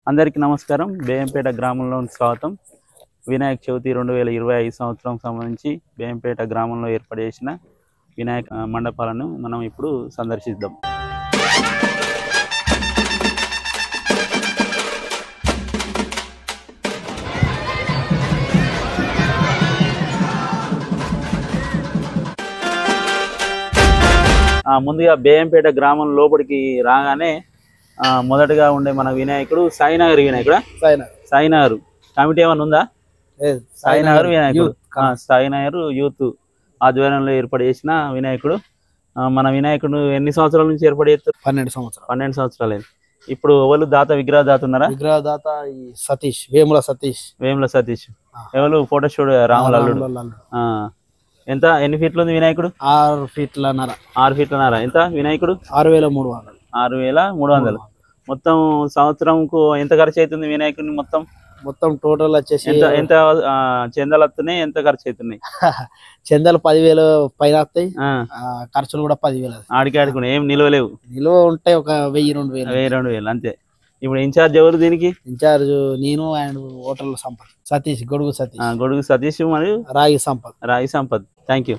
అందరికీ నమస్కారం. బేయంపేట గ్రామంలోని స్వాగతం. వినాయక చవితి 2025 సంవత్సరం సంబంధించి బేయంపేట గ్రామంలో ఏర్పాటు చేసిన వినాయక మండపాలను మనం ఇప్పుడు సందర్శిద్దాం. ముందుగా బేయంపేట గ్రామం లోపలికి రాగానే మొదటగా ఉండే మన వినాయకుడు సాయినగర్ వినాయకుడా? సాయినగర్ కమిటీ ఏమైనా ఉందా? సాయినగర్ వినాయకుడు, సాయినగర్ యూత్ ఆధ్వర్యంలో ఏర్పాటు చేసిన వినాయకుడు. మన వినాయకుడు ఎన్ని సంవత్సరాల నుంచి ఏర్పాటు చేస్తారు? 12 సంవత్సరాలు. ఇప్పుడు ఎవరు దాత విగ్రహ దాత ఉన్నారా? విగ్రహ దాత సతీష్, వేముల సతీష్. ఎవరు ఫోటోషూట్ రాముల అల్లుడు. ఎంత ఎన్ని ఫీట్లు ఉంది వినాయకుడు? 6 ఫీట్లన్నర. ఎంత వినాయకుడు? 6,300. మొత్తం సంవత్సరంకు ఎంత ఖర్చు అవుతుంది వినాయకుడిని? మొత్తం టోటల్ వచ్చేసి ఎంత చందాలు వస్తున్నాయి? ఎంత ఖర్చు అవుతున్నాయి? చందాలు 10,000 పైన వస్తాయి, ఖర్చులు కూడా 10,000. ఆడికాడుకుని ఏం నిలవలేవు, నిలువ ఉంటాయి ఒక 1,000-2,000 అంతే. ఇప్పుడు ఇన్ఛార్జ్ ఎవరు దీనికి? ఇన్ఛార్జ్ నేను అండ్ హోటల్ సంపత్ సతీష్, గొడుగు సతీష్ మరియు రాగి సంపత్. Thank you.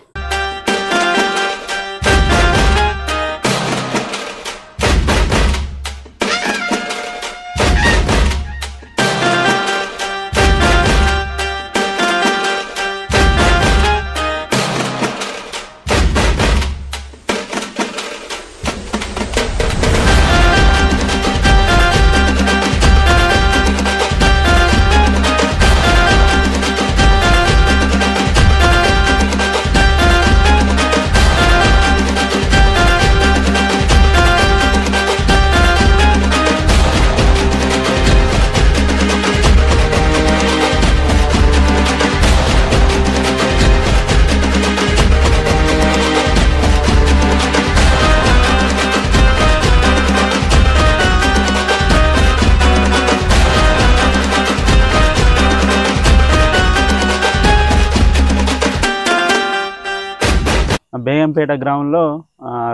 బేయంపేట గ్రామంలో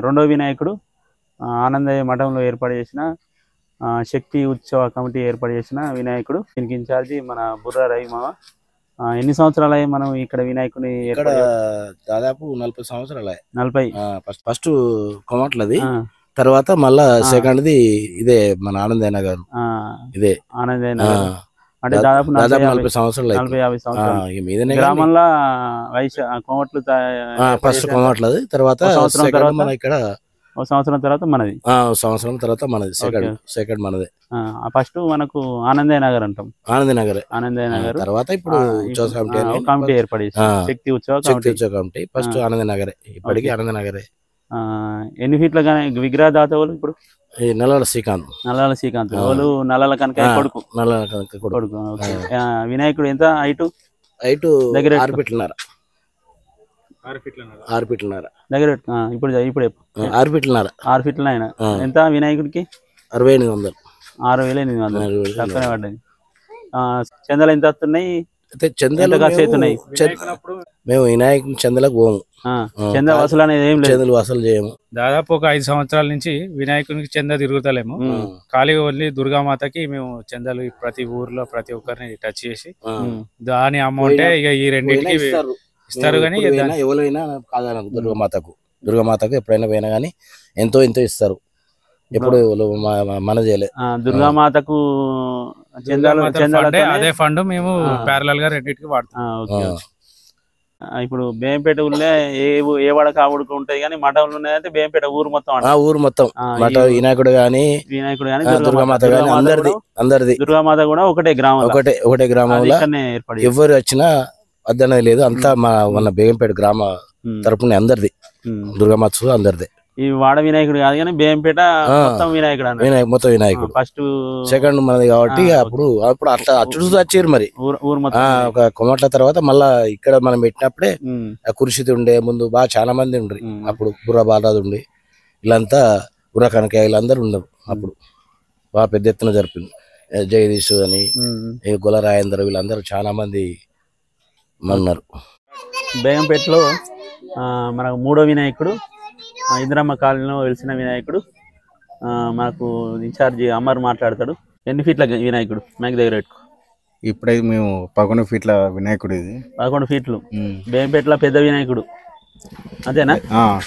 రెండో వినాయకుడు ఆనందయ్య మఠంలో ఏర్పాటు చేసిన శక్తి ఉత్సవ కమిటీ ఏర్పాటు చేసిన వినాయకుడు. దీనికి ఇన్ఛార్జి మన బుర్ర రవి మామ. ఎన్ని సంవత్సరాలు అయ్యి మనం ఇక్కడ వినాయకుని? దాదాపు 40 సంవత్సరాలు. 40. ఫస్ట్ కొమట్లది, తర్వాత మళ్ళా సెకండ్ది ఇదే మన ఆనందయ్య నగర్. ఇదే ఆనందయ్య నగర్ అంటే దాదాపు 40 సంవత్సరాలు, 40-50 సంవత్సరాలు గ్రామంలో కోమట్లు. ఫస్ట్ కొమట్లది, తర్వాత మన ఇక్కడ సంవత్సరం తర్వాత మనది. సంవత్సరం తర్వాత మనది, సెకండ్ మనదే. ఫస్ట్ మనకు ఆనందయ్య నగర్ అంటాం. ఆనందయ్య నగర్ తర్వాత ఇప్పుడు కమిటీ ఏర్పడి శక్తి ఉత్సవ కమిటీ. ఫస్ట్ ఆనందయ్య నగరే, ఇప్పటికీ ఆనందయ్య నగరే. ఎన్ని ఫీట్ల విగ్రహ దాత వాళ్ళు? ఇప్పుడు నల్లాల శ్రీకాంత్ వాళ్ళు నల్లాల కనక కొడుకు. వినాయకుడు ఎంత హైట్? దగ్గర 6 ఫీట్లన్నర. దగ్గర ఇప్పుడు 6 ఫీట్లన్నర. ఎంత వినాయకుడికి? 6,800. 6,800 తక్కువనే పడ్డది. చందాలు ఎంత వస్తున్నాయి? చందాలు ఖర్చు అవుతున్నాయి? మేము వినాయకుని చందలకు పోము, చందా వసూలు అనేది ఏం లేదు, చందలు వసూలు చేయము. దాదాపు ఒక 5 సంవత్సరాల నుంచి వినాయకునికి చందా తిరుగుతలేము. ఖాళీగా వదిలి దుర్గామాతకి మేము చందాలు ప్రతి ఊర్లో ప్రతి ఒక్కరిని టచ్ చేసి దాని అమౌంటే ఇక ఈ రెండింటికి ఇస్తారు. కానీ ఎవరైనా కాదన దుర్గామాతకు ఎప్పుడైనా పోయినా గానీ ఎంతో ఇస్తారు. ఎప్పుడు మన చేయలేదు. దుర్గామాతకు అదే ఫండ్ మేము ప్యారలల్ గా రెండింటికి వాడతాం. ఇప్పుడు బేయంపేట ఊళ్ళో ఏ వాడక ఆవుడుకు ఉంటది, కానీ మఠంలో ఉన్నదంటే బేయంపేట ఊరు మొత్తం వినాయకుడు గానీ దుర్గామాత గానీ అందరిది. దుర్గామాత కూడా ఒకటే గ్రామంలో ఎవరు వచ్చినా అద్దనేది లేదు, అంతా మన బేయంపేట గ్రామ తరపున అందరిది. దుర్గామాత అందరిది. ఈ వాడ వినాయకుడు కాదు కానీ బేయంపేట మొత్తం వినాయకుడు. ఫస్ట్ సెకండ్ మనది కాబట్టి అప్పుడు అట్లా అచ్చుడు వచ్చారు. మరి ఒక కొమట్ల తర్వాత మళ్ళా ఇక్కడ మనం పెట్టినప్పుడే కురిసితి ఉండే, ముందు బాగా చాలా మంది ఉండ్రి. అప్పుడు బుర్ర బాలరాజు ఉండి, వీళ్ళంతా బుర్ర కనకయ్య వీళ్ళందరూ ఉన్నారు. అప్పుడు బాగా పెద్ద ఎత్తున జరిపింది. జగదీష్ అని, గొల్ల రాజేందర్ వీళ్ళందరూ చాలా మంది ఉన్నారు. బేయంపేటలో మనకు మూడో వినాయకుడు ఇందిరమ్మ కాలనీలో వెలిసిన వినాయకుడు. మనకు ఇన్ఛార్జి అమర్ మాట్లాడతాడు. ఎన్ని ఫీట్ల వినాయకుడు మైక్ దగ్గర పెట్టుకో. ఇప్పుడైతే మేము 11 ఫీట్ల వినాయకుడు ఇది. 11 ఫీట్లు బేంపేట్ల పెద్ద వినాయకుడు అంతేనా?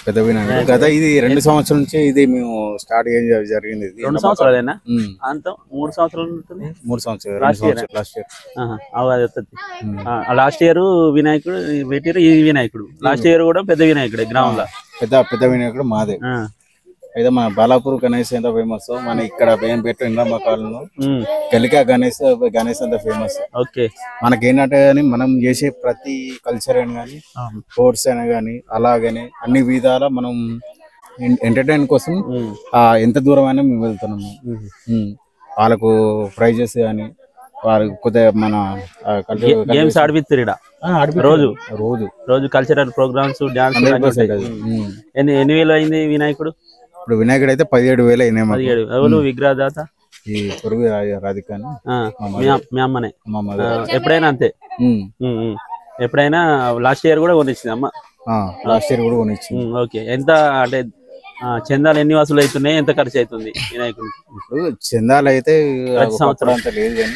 పెద్ద వినాయకుడు కదా. ఇది 2 సంవత్సరాల నుంచి ఇది మేము స్టార్ట్ జరిగింది. 2 సంవత్సరాలేనా? అంత 3 సంవత్సరాలు ఉంటుంది. 3 సంవత్సరాలు లాస్ట్ ఇయర్. లాస్ట్ ఇయర్ వినాయకుడు పెట్టారు. ఈ వినాయకుడు లాస్ట్ ఇయర్ కూడా పెద్ద వినాయకుడే గ్రామంలో. పెద్ద వినాయకుడు మాదే. అయితే మన బాలాపూర్ గణేష్ ఎంత ఫేమస్, మన ఇక్కడ బేంపేట ఇంద్రమ్మ కాలనీలో కలికా గణేష్ అంత ఫేమస్. ఓకే. మనకేంటంటే కానీ మనం చేసే ప్రతి కల్చర్ అయినా కానీ స్పోర్ట్స్ అయినా కానీ అలాగనే అన్ని విధాల మనం ఎంటర్టైన్ కోసం ఎంత దూరం అయినా మేము వెళ్తున్నాము. వాళ్ళకు ప్రైజెస్ కానీ వాళ్ళకి కొద్దిగా మన గేమ్స్ ఆడిపిస్తారు రోజు రోజు రోజు కల్చరల్ ప్రోగ్రామ్స్ డాన్స్. ఎన్ని వేలు అయింది వినాయకుడు? ఇప్పుడు వినాయకుడు అయితే 17,000 అయినాయి. 17 ఎవరు విగ్రహదాత? ఈ పొరుగు రాధిక మీ అమ్మనే. ఎప్పుడైనా అంతే? ఎప్పుడైనా లాస్ట్ ఇయర్ కూడా కొనిచ్చింది అమ్మ? లాస్ట్ ఇయర్ కూడా కొనిచ్చింది. ఓకే. ఎంత అంటే చందాలు ఎన్ని వసూలు అవుతున్నాయి, ఎంత ఖర్చు అవుతుంది వినాయకుడు? ఇప్పుడు చందాలు అయితే ప్రతి సంవత్సరం అంత లేదు కానీ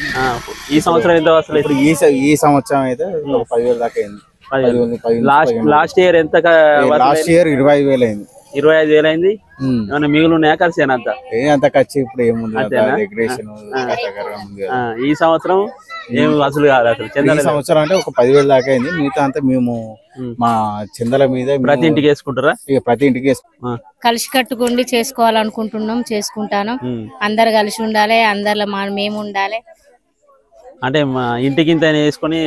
ఈ సంవత్సరం ఎంత వసూలు అవుతుంది? ఈ సంవత్సరం అయితే 10,000 దాకా అయింది. లాస్ట్ ఇయర్ ఎంత? లాస్ట్ ఇయర్ 25,000 అయింది. 25,000 అయింది. ఏమన్నా మిగులు ఉన్నాయా ఖర్చు? అంత ఖర్చు ఇప్పుడు ఏముంది. ఈ సంవత్సరం ఏమి వసూలు కాదు అసలు చందాలు. ఈ సంవత్సరం అంటే ఒక 10,000 దాకా అయింది. మిగతా అంతా మేము మా చందాల మీద ప్రతి ఇంటికి వేసుకుంటారా? ఇక ప్రతి ఇంటికి కలిసి కట్టుకుండి చేసుకోవాలనుకుంటున్నాం, చేసుకుంటాను. అందరు కలిసి ఉండాలి, అందరిలో మేము ఉండాలి. అంటే ఇంటికి ఇంత వేసుకొని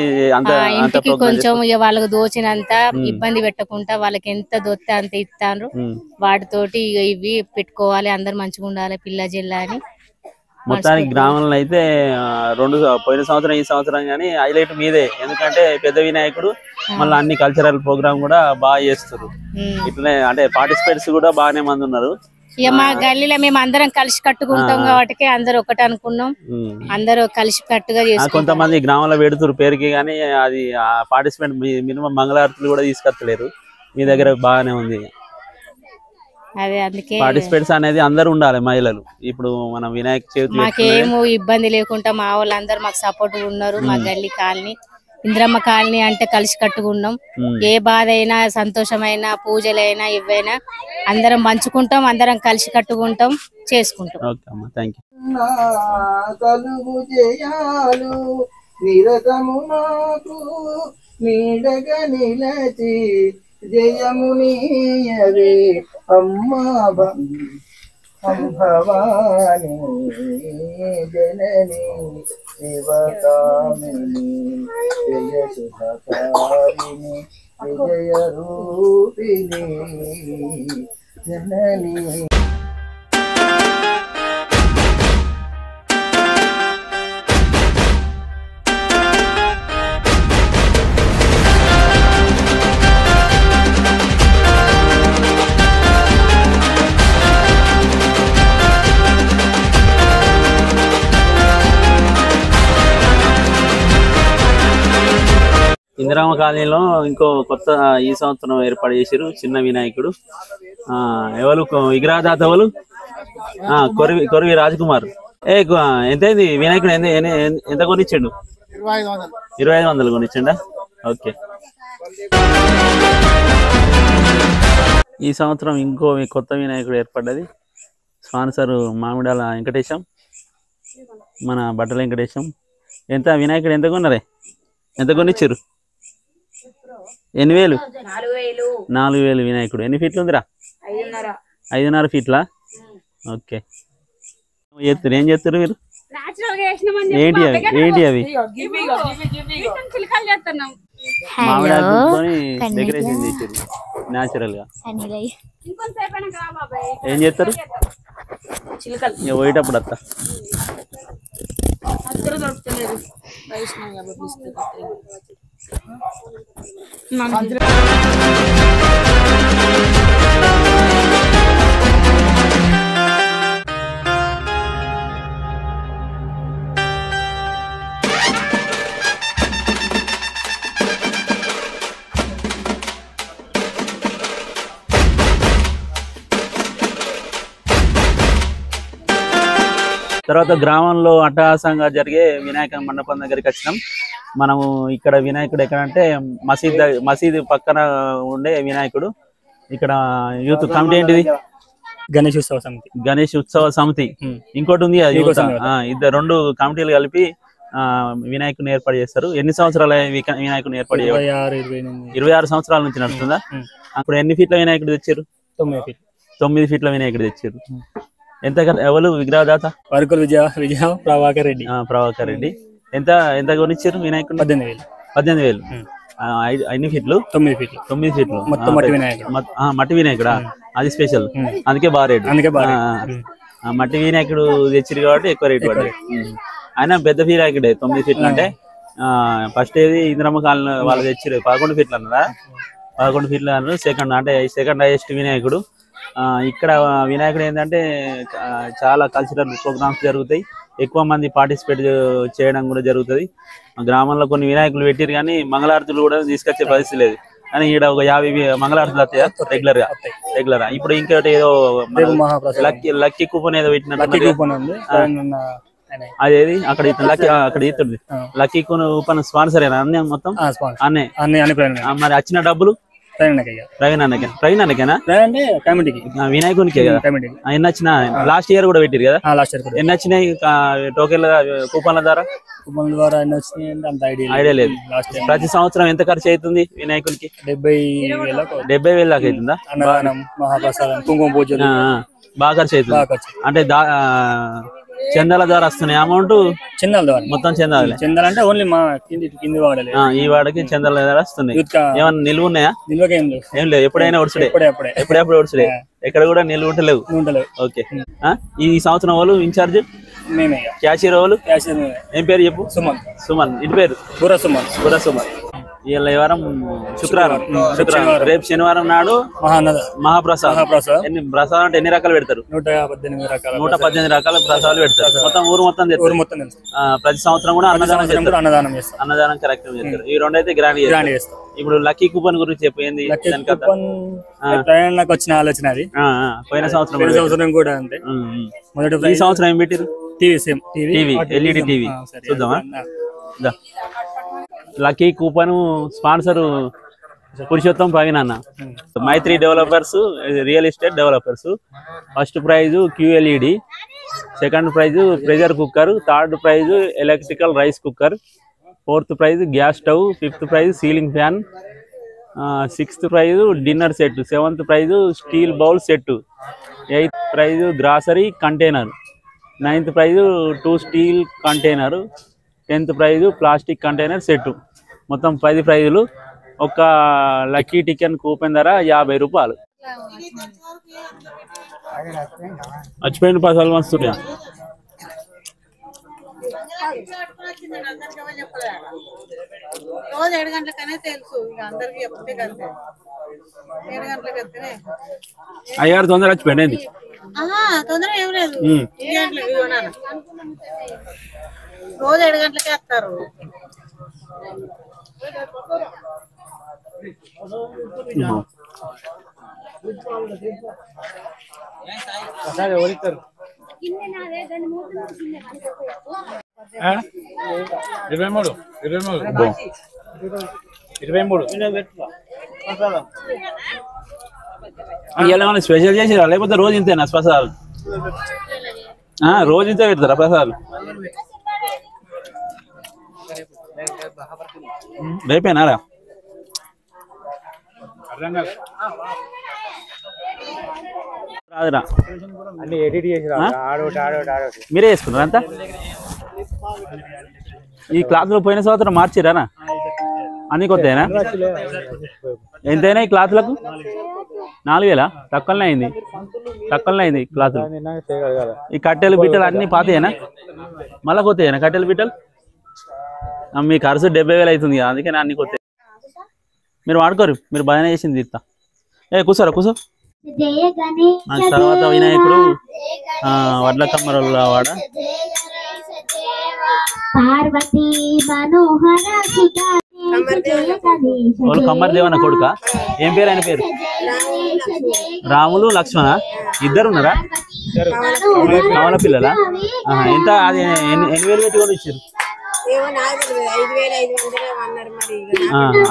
ఇంటికి కొంచెం వాళ్ళకి దోచినంత ఇబ్బంది పెట్టకుండా వాళ్ళకి ఎంత దొత్తే అంత ఇస్తాను. వాటితోటి ఇవి పెట్టుకోవాలి, అందరు మంచిగా ఉండాలి పిల్ల జిల్లా అని. మొత్తానికి గ్రామంలో అయితే పోయిన సంవత్సరం ఈ సంవత్సరం కానీ హైలైట్ మీదే. ఎందుకంటే పెద్ద వినాయకుడు మళ్ళీ అన్ని కల్చరల్ ప్రోగ్రామ్ కూడా బాగా చేస్తారు. ఇట్లనే అంటే పార్టిసిపేట్స్ కూడా బాగానే మంది ఉన్నారు. ఇక మా గల్లీలో మేము అందరం కలిసి కట్టుకుంటాం కాబట్టి అందరు ఒకటి అనుకున్నాం. అందరూ కలిసి కట్టుగా చేసుకుంటాం. కొంతమంది గ్రామంలో పెడుతురు పేరుకి కానీ అది పార్టిసిపేట్ మినిమం మంగళారతులు కూడా తీసుకొస్తలేరు. మీ దగ్గర బాగానే ఉంది. అదే అందుకే పార్టిసిపేట్స్ అనేది అందరు ఉండాలి మహిళలు. ఇప్పుడు మన వినాయక చవితి మాకేమో ఇబ్బంది లేకుండా మా వాళ్ళందరూ మాకు సపోర్ట్ ఉన్నారు. మా గల్లీ కాలనీ ఇంద్రమ్మ కాలనీ అంటే కలిసి కట్టుకున్నాం. ఏ బాధ అయినా సంతోషమైనా పూజలైనా ఇవైనా అందరం పంచుకుంటాం, అందరం కలిసి కట్టుకుంటాం, చేసుకుంటాం. జయమునియవే అమ్మా భవాని జనని శివకామిని జయ శుభకారిణి విజయ రూపిణి జనని. ఇందిరామ కాలనీలో ఇంకో కొత్త ఈ సంవత్సరం ఏర్పాటు చేశారు చిన్న వినాయకుడు. ఎవరు విగ్రహదాత? ఎవరు? కొరివి రాజ్కుమార్. ఎంతైంది వినాయకుడు? ఎంత కొనిచ్చాడు? 2500 కొనిచ్చిండా? ఓకే. ఈ సంవత్సరం ఇంకో కొత్త వినాయకుడు ఏర్పడ్డది. స్పాన్సర్ మామిడాల వెంకటేశం, మన బట్టల వెంకటేశం. ఎంత వినాయకుడు ఎంత కొన్నారే? ఎంత కొనిచ్చారు? 8,000? 4,000 వినాయకుడు. ఎన్ని ఫీట్లు ఉందిరా? 5.5 ఫీట్లా? ఓకే. ఏం చేస్తారు మీరు? ఏంటి అవి? మామిడాకుని డెకరేషన్ చేసారు న్యాచురల్ గా. ఏం చేస్తారు పోయేటప్పుడు? అత్త తర్వాత గ్రామంలో అట్టహాసంగా జరిగే వినాయక మండపం దగ్గరికి వచ్చినాం. మనము ఇక్కడ వినాయకుడు ఎక్కడంటే మసీద్ పక్కన ఉండే వినాయకుడు. ఇక్కడ యూత్ కమిటీ ఏంటిది? గణేష్ ఉత్సవ సమితి. ఇంకోటి ఉంది ఇద్దరు 2 కమిటీలు కలిపి వినాయకుని ఏర్పాటు చేస్తారు. ఎన్ని సంవత్సరాలు వినాయకుని ఏర్పాటు చేయాలి? 26 సంవత్సరాల నుంచి నడుస్తుందా? అప్పుడు ఎన్ని ఫీట్ల వినాయకుడు తెచ్చారు? 9 ఫీట్ల వినాయకుడు తెచ్చారు. ఎంత ఎవరు విగ్రహదాత? వరకుల విజయ ప్రభాకర్ రెడ్డి. ఎంత కొనిచ్చారు వినాయకుడు? 18,000. ఎన్ని ఫీట్లు? 9 ఫీట్లు. మట్టి వినాయకుడా? అది స్పెషల్, అందుకే బాగా రేటు. మట్టి వినాయకుడు తెచ్చారు కాబట్టి ఎక్కువ రేటు పడ్డాయి. ఆయన పెద్ద వినాయకుడే 9 ఫీట్లు. అంటే ఫస్ట్ ఏది ఇంద్రమ్మ కాలనీ వాళ్ళు తెచ్చారు 11 ఫీట్లు అన్నారా? 11 ఫీట్లు అన్నారు. సెకండ్ హైయెస్ట్ వినాయకుడు. ఇక్కడ వినాయకుడు ఏంటంటే చాలా కల్చరల్ ప్రోగ్రామ్స్ జరుగుతాయి. ఎక్కువ మంది పార్టిసిపేట్ చేయడం కూడా జరుగుతుంది. గ్రామంలో కొన్ని వినాయకులు పెట్టారు కానీ మంగళారతులు కూడా తీసుకొచ్చే పరిస్థితి లేదు. కానీ ఇక్కడ ఒక 50 మంగళారతులు వస్తాయా రెగ్యులర్? ఇప్పుడు ఇంకోటి ఏదో లక్కీ కూపన్ ఏదో పెట్టినట్టు. అదేది అక్కడ ఇస్తుంది లక్కీ కూపన్ స్పాన్సర్ అయినా అన్నీ మొత్తం అన్నే. మరి వచ్చిన డబ్బులు వినాయకునికే కదా? ఎన్ని వచ్చిన? లాస్ట్ ఇయర్ కూడా పెట్టారు కదా? ఎన్ని వచ్చినాయి టోకెన్ల కూపన్ల ద్వారా? ఐడియా లేదు. ప్రతి సంవత్సరం ఎంత ఖర్చు అవుతుంది వినాయకునికి? 70,000 దాకా అవుతుందా? బాగా ఖర్చు అవుతుంది. అంటే చందాల ద్వారా వస్తున్నాయి అమౌంట్? మొత్తం చందాలే. చందాలు అంటే ఓన్లీ మా కింది వాడలే. ఈ వాడకి చందాల ద్వారా వస్తున్నాయి. ఏమన్నా నిల్వ ఉన్నాయా? ఏం లేదు, ఎప్పుడైనా ఒడుచుడే. ఎప్పుడెప్పుడు ఒడుచుడే, ఎక్కడ కూడా నిల్వ ఉంటలేవు. ఓకే. ఈ సంవత్సరం వాళ్ళు ఇన్ఛార్జ్ క్యాషియర్ వాళ్ళు ఏం పేరు చెప్పు? సుమన్. ఇంటి పేరు? బుర్ర సుమన్. ఇవాళ వారం శుక్రవారం. రేపు శనివారం నాడు మహాప్రసాద్. ఎన్ని ప్రసాదం అంటే ఎన్ని రకాలు పెడతారు? 118 రకాల ప్రసాదాలు పెడతారు. మొత్తం ఊరు మొత్తం తెస్తారు. ప్రతి సంవత్సరం కూడా అన్నదానం కార్యక్రమం చేస్తారు. ఈ 2 అయితే గ్రాండ్ చేస్తారు. ఇప్పుడు లక్కీ కూపన్ గురించి చెప్పు. ఏంది వచ్చిన ఆలోచన? అది పోయిన సంవత్సరం కూడా అంతే. ఈ సంవత్సరం ఏం పెట్టారు? TV LED TV. చూద్దామా? Lucky coupon sponsor Purushottam Praveen అన్న. Maithri developers, real estate developers. First prize QLED, second prize pressure cooker, third prize electrical rice cooker, fourth prize gas stove, fifth prize ceiling fan, sixth prize dinner set, seventh prize steel bowl set, eighth prize grocery container, ninth prize 2 steel container, 10th prize plastic container set. మొత్తం 10 ప్రైజులు. ఒక lucky ticket coupon ధర 50 రూపాయలు. మర్చిపోయిన పైసలు వస్తున్నాయా? రోజు 7 గంటలకనే తెలుసు. ఇక అందరికి చెప్తే కంటే 7 గంటలకు వస్తేనే అయ్యారు. తొందర వచ్చిపోయింది. తొందర ఏం లేదు. రోజు 7 గంటలకే వస్తారు. ఏమైనా స్పెషల్ చేసిరా లేకపోతే రోజు ఇంతేనా ప్రసాదాలు? రోజు ఇంతే పెడతారా ప్రసాదాలు? రేపేనారా? రాదురా, మీరే వేసుకున్నారా అంతా? ఈ క్లాత్లు పోయిన సంవత్సరం మార్చిరానా? అన్ని కొత్తేనా? ఎంతైనా ఈ క్లాత్లకు? 4,000? తక్కువనే అయింది క్లాత్లు. ఈ కట్టెలు బిట్టలు అన్ని పాతేనా? మళ్ళా కొత్తేనా కట్టెలు బిట్టలు? మీ ఖర్చు 70,000 అవుతుంది కదా, అందుకే అన్ని కొత్త. మీరు వాడుకోరు, మీరు బాగానే చేసింది తీస్తా. కూర్చోరా కూర్చో. తర్వాత వినాయకుడు వడ్ల కమ్మరుల వాడ. వాళ్ళు కమ్మరి దేవన్న కొడుక? ఏం పేరు ఆయన పేరు? రాములు లక్ష్మణ ఇద్దరు ఉన్నారా? కమల పిల్లలా ఎంత అది ఎన్ని వేలు పెట్టి కూడా ఇచ్చారు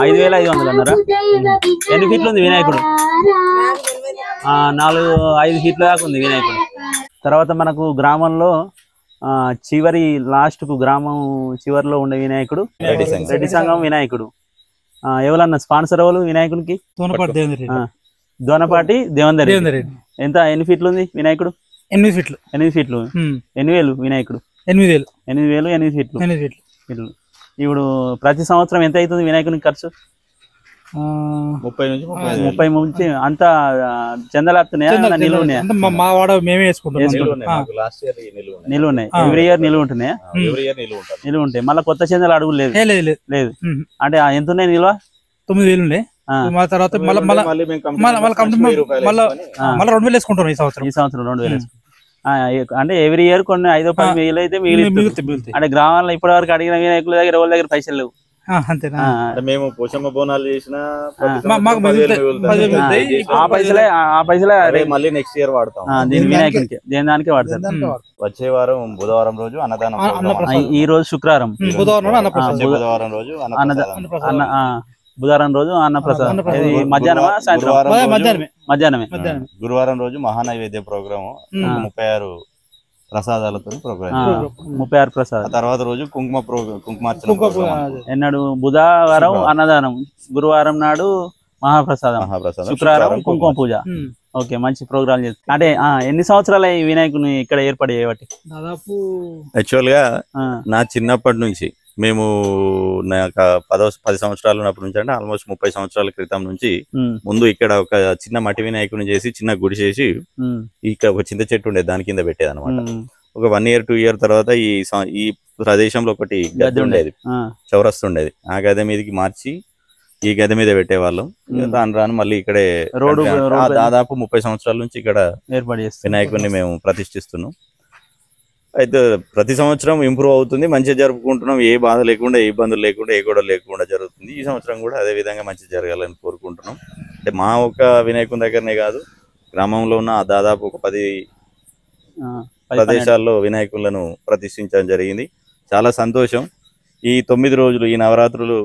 5,500 అన్నారా ఎన్ని ఫీట్లు ఉంది వినాయకుడు 4-5 ఫీట్ల దాకా ఉంది వినాయకుడు తర్వాత మనకు గ్రామంలో చివరి లాస్ట్ కు గ్రామం చివరిలో ఉండే వినాయకుడు రెడ్డి సంఘం వినాయకుడు ఎవరన్నా స్పాన్సర్ ఎవరు వినాయకుడికి దోనపాటి దేవందర్ రెడ్డి ఎంత ఎన్ని ఫీట్లు ఉంది వినాయకుడు 8 ఫీట్లు 8 ఫీట్లు 8,000 వినాయకుడు 8,000 ఫీట్లు ఇప్పుడు ప్రతి సంవత్సరం ఎంత అవుతుంది వినాయకునికి ఖర్చు 30 నుంచి అంతా చందలాడుతున్నాయా నిలువ ఉన్నాయా మా వాడ మేమే వేసుకుంటాం నిలువ ఉన్నాయి ఎవ్రీ ఇయర్ నిలువ ఉంటున్నాయా నిలువ ఉంటాయి మళ్ళీ కొత్త చందలు అడుగు లేదు అంటే ఎంత ఉన్నాయి నిల్వ 9,000 ఉండే తర్వాత మళ్ళీ 2,000 వేసుకుంటాం ఈ సంవత్సరం 2,000 అంటే ఎవ్రీ ఇయర్ కొన్ని 5-10,000 అయితే మిగిలితే అంటే గ్రామాల్లో ఇప్పటి వరకు అడిగిన వినాయకుల దగ్గర ఎవరి దగ్గర పైసలు లేవు మేము పోషమ్మ బోనాలు చేసిన ఆ పైసలే మళ్ళీ నెక్స్ట్ ఇయర్ వాడతాం దీని వినాయకునికి దేని దానికి వాడతారు వచ్చే వారం బుధవారం రోజు అన్నదానం ఈ రోజు శుక్రవారం బుధవారం రోజు బుధవారం రోజు అన్నప్రసాదం మధ్యాహ్నమా సాయంత్రం మధ్యాహ్నమే గురువారం రోజు మహానైవేద్య ప్రోగ్రామ్ 36 ప్రసాదాలతో ప్రోగ్రామ్ 36 ప్రసాదాలు తర్వాత రోజు కుంకుమార్చన ఎన్నాడు బుధవారం అన్నదానం గురువారం నాడు మహాప్రసాదం శుక్రవారం కుంకుమ పూజ ఓకే మంచి ప్రోగ్రామ్ చేస్తారు అంటే ఎన్ని సంవత్సరాలు ఈ వినాయకుని ఇక్కడ ఏర్పాటు చేయబట్టి దాదాపు యాక్చువల్ గా నా చిన్నప్పటి నుంచి మేము 10 సంవత్సరాలు ఉన్నప్పటి నుంచి అంటే ఆల్మోస్ట్ 30 సంవత్సరాల క్రితం నుంచి ముందు ఇక్కడ ఒక చిన్న మట్టి వినాయకుని చేసి చిన్న గుడి చేసి ఇక్కడ ఒక చింత చెట్టు ఉండేది దాని కింద పెట్టేది అనమాట ఒక 1 year 2 year తర్వాత ఈ ప్రదేశంలో ఒకటి గద్దె ఉండేది చౌరస్తు ఉండేది ఆ గద్దె మీదకి మార్చి ఈ గద్దె మీద పెట్టేవాళ్ళం రాను మళ్ళీ ఇక్కడే దాదాపు 30 సంవత్సరాల నుంచి ఇక్కడ వినాయకుడిని మేము ప్రతిష్ఠిస్తున్నాం అయితే ప్రతి సంవత్సరం ఇంప్రూవ్ అవుతుంది మంచిగా జరుపుకుంటున్నాం ఏ బాధ లేకుండా ఏ ఇబ్బందులు లేకుండా ఏ గొడవ లేకుండా జరుగుతుంది ఈ సంవత్సరం కూడా అదే విధంగా మంచి జరగాలని కోరుకుంటున్నాం అంటే మా ఒక వినాయకుని దగ్గరనే కాదు గ్రామంలో ఉన్న దాదాపు ఒక 10 ప్రదేశాల్లో వినాయకులను ప్రతిష్ఠించడం జరిగింది చాలా సంతోషం ఈ 9 రోజులు ఈ నవరాత్రులు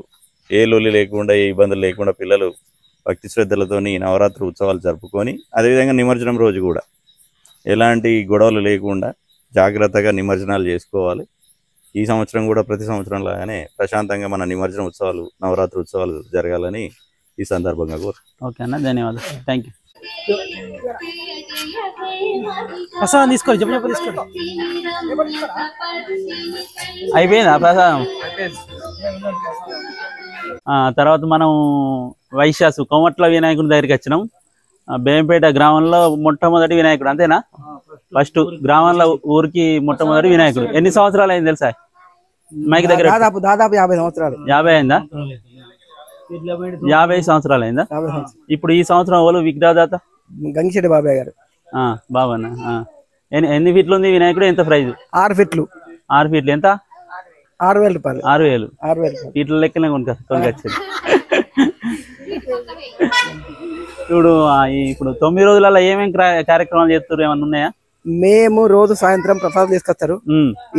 ఏ లొల్లి లేకుండా ఏ ఇబ్బందులు లేకుండా పిల్లలు భక్తి శ్రద్ధలతో ఈ నవరాత్రి ఉత్సవాలు జరుపుకొని అదేవిధంగా నిమజ్జనం రోజు కూడా ఎలాంటి గొడవలు లేకుండా జాగ్రత్తగా నిమజ్జనాలు చేసుకోవాలి ఈ సంవత్సరం కూడా ప్రతి సంవత్సరం లాగానే ప్రశాంతంగా మన నిమజ్జన ఉత్సవాలు నవరాత్రి ఉత్సవాలు జరగాలని ఈ సందర్భంగా కోరు ఓకే అన్న ధన్యవాదాలు థ్యాంక్ యూ అయిపోయిందా ప్రసాదం తర్వాత మనం వైశాసు కోమట్ల వినాయకుడి దగ్గరికి వచ్చినాం బేంపేట గ్రామంలో మొట్టమొదటి వినాయకుడు అంతేనా ఫస్ట్ గ్రామంలో ఊరికి మొట్టమొదటి వినాయకుడు ఎన్ని సంవత్సరాలు అయింది తెలుసా మైక్ దగ్గర దాదాపు 50 సంవత్సరాలు 50 అయిందా 50 సంవత్సరాలు అయిందా ఇప్పుడు ఈ సంవత్సరం ఎవరు విగ్రహదాత గంగిశెట్టి బాబాయ్ గారు బాబానా ఎన్ని ఫీట్లు ఉంది వినాయకుడు ఎంత ప్రైజ్ 6 ఫీట్లు 6 ఫీట్లు ఎంత 6,000 రూపాయలు 6,000 ఫీట్ల లెక్కనే కొనుకొచ్చింది ఇప్పుడు 9 రోజులలో ఏమేమి కార్యక్రమాలు చేస్తారు ఏమన్నా ఉన్నాయా మేము రోజు సాయంత్రం ప్రసాదం తీసుకొస్తారు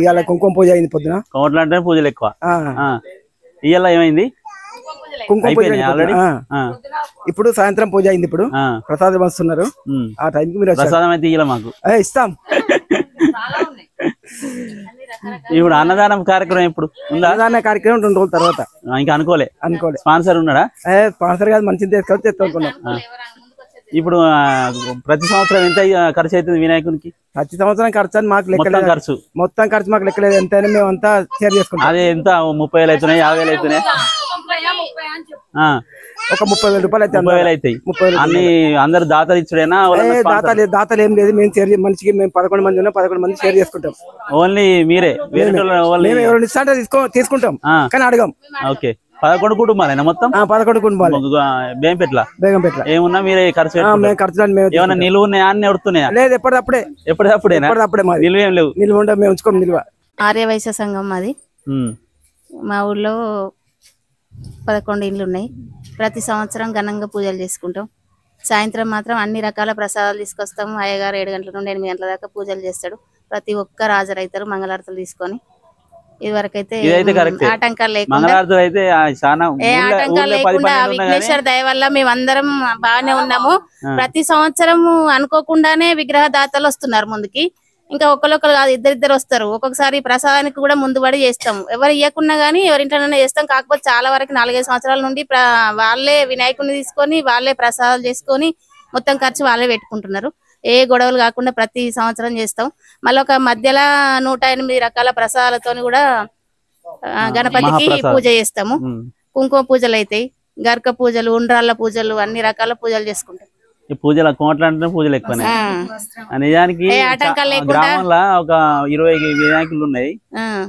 ఇవాళ కుంకుమ పూజ అయింది పొద్దున కోమట్ల అంటే పూజలు ఎక్కువ ఇవాళ ఏమైంది కుంకుమ పూజ ఆల్రెడీ ఇప్పుడు సాయంత్రం పూజ అయింది ఇప్పుడు ప్రసాదం వస్తున్నారు ఆ టైంకి మీరు ప్రసాదం అయితే ఇవ్వాలి మాకు ఇస్తాం ఇప్పుడు అన్నదానం కార్యక్రమం ఇప్పుడు అన్నదాన కార్యక్రమం 2 రోజుల తర్వాత ఇంకా అనుకోలే స్పాన్సర్ ఉన్నాడా స్పాన్సర్ కాదు మంచిది తీసుకొచ్చి ఇప్పుడు ప్రతి సంవత్సరం ఎంత ఖర్చు అవుతుంది వినాయకునికి ప్రతి సంవత్సరం ఖర్చు అని మాకు లెక్కలేదు మొత్తం ఖర్చు మాకు లెక్కలేదు ఎంతైనా మేము అంతా షేర్ చేసుకుంటాం అదే ఎంత 30,000 అవుతున్నాయి 50,000 అవుతున్నాయి ఒక 30,000 రూపాయలు అయితే 30,000 అవుతాయి అన్ని అందరు దాతలు ఇచ్చుడేనా దాతలు ఏం లేదు మేము షేర్ మనిషికి మేము 11 మంది ఉన్నాం 11 మంది షేర్ చేసుకుంటాం ఓన్లీ మీరే ఎవరు ఇస్తాంటే తీసుకుంటాం కానీ అడగం ఓకే 11 కుటుంబాలైనా మొత్తం 11 కుటుంబాలు బేగంపేట్ల ఏమున్నా మీరే ఖర్చు ఏమన్నా నిలువ ఉన్నాయా అన్ని ఎడుతున్నాయా లేదు ఎప్పటిదప్పుడే నిలువ ఏం లేవు నిలువ ఉండే మేము ఉంచుకోం నిలువ ఆర్యవైశ్య సంఘం అది మా ఊళ్ళో 11 ఇండ్లు ఉన్నాయి ప్రతి సంవత్సరం ఘనంగా పూజలు చేసుకుంటాం సాయంత్రం మాత్రం అన్ని రకాల ప్రసాదాలు తీసుకొస్తాము. అయ్యగారు 7 గంటల నుండి 8 గంటల దాకా పూజలు చేస్తాడు. ప్రతి ఒక్కరు హాజరవుతారు మంగళారతులు తీసుకొని. ఇదివరకైతే ఆటంకాలు లేకుండా విఘ్నేశ్వర దయ వల్ల మేమందరం బాగానే ఉన్నాము. ప్రతి సంవత్సరం అనుకోకుండానే విగ్రహ దాతలు వస్తున్నారు ముందుకి. ఇంకా ఒకరు కాదు, ఇద్దరిద్దరు వస్తారు. ఒక్కొక్కసారి ప్రసాదానికి కూడా ముందు పడి చేస్తాము. ఎవరు ఇవ్వకున్నా గానీ ఎవరింట్లోనే చేస్తాం. కాకపోతే చాలా వరకు 4-5 సంవత్సరాల నుండి వాళ్ళే వినాయకుడిని తీసుకొని వాళ్ళే ప్రసాదాలు చేసుకొని మొత్తం ఖర్చు వాళ్ళే పెట్టుకుంటున్నారు. ఏ గొడవలు కాకుండా ప్రతి సంవత్సరం చేస్తాం. మళ్ళీ ఒక మధ్యలో 108 రకాల ప్రసాదాలతో కూడా గణపతికి పూజ చేస్తాము. కుంకుమ పూజలు అవుతాయి, గర్క పూజలు, ఉండ్రాళ్ళ పూజలు, అన్ని రకాల పూజలు చేసుకుంటాం. ఈ పూజల కోట్ల అంటే పూజలు ఎక్కువ. నిజానికి గ్రామంలో ఒక 20 వినాయకులు ఉన్నాయి.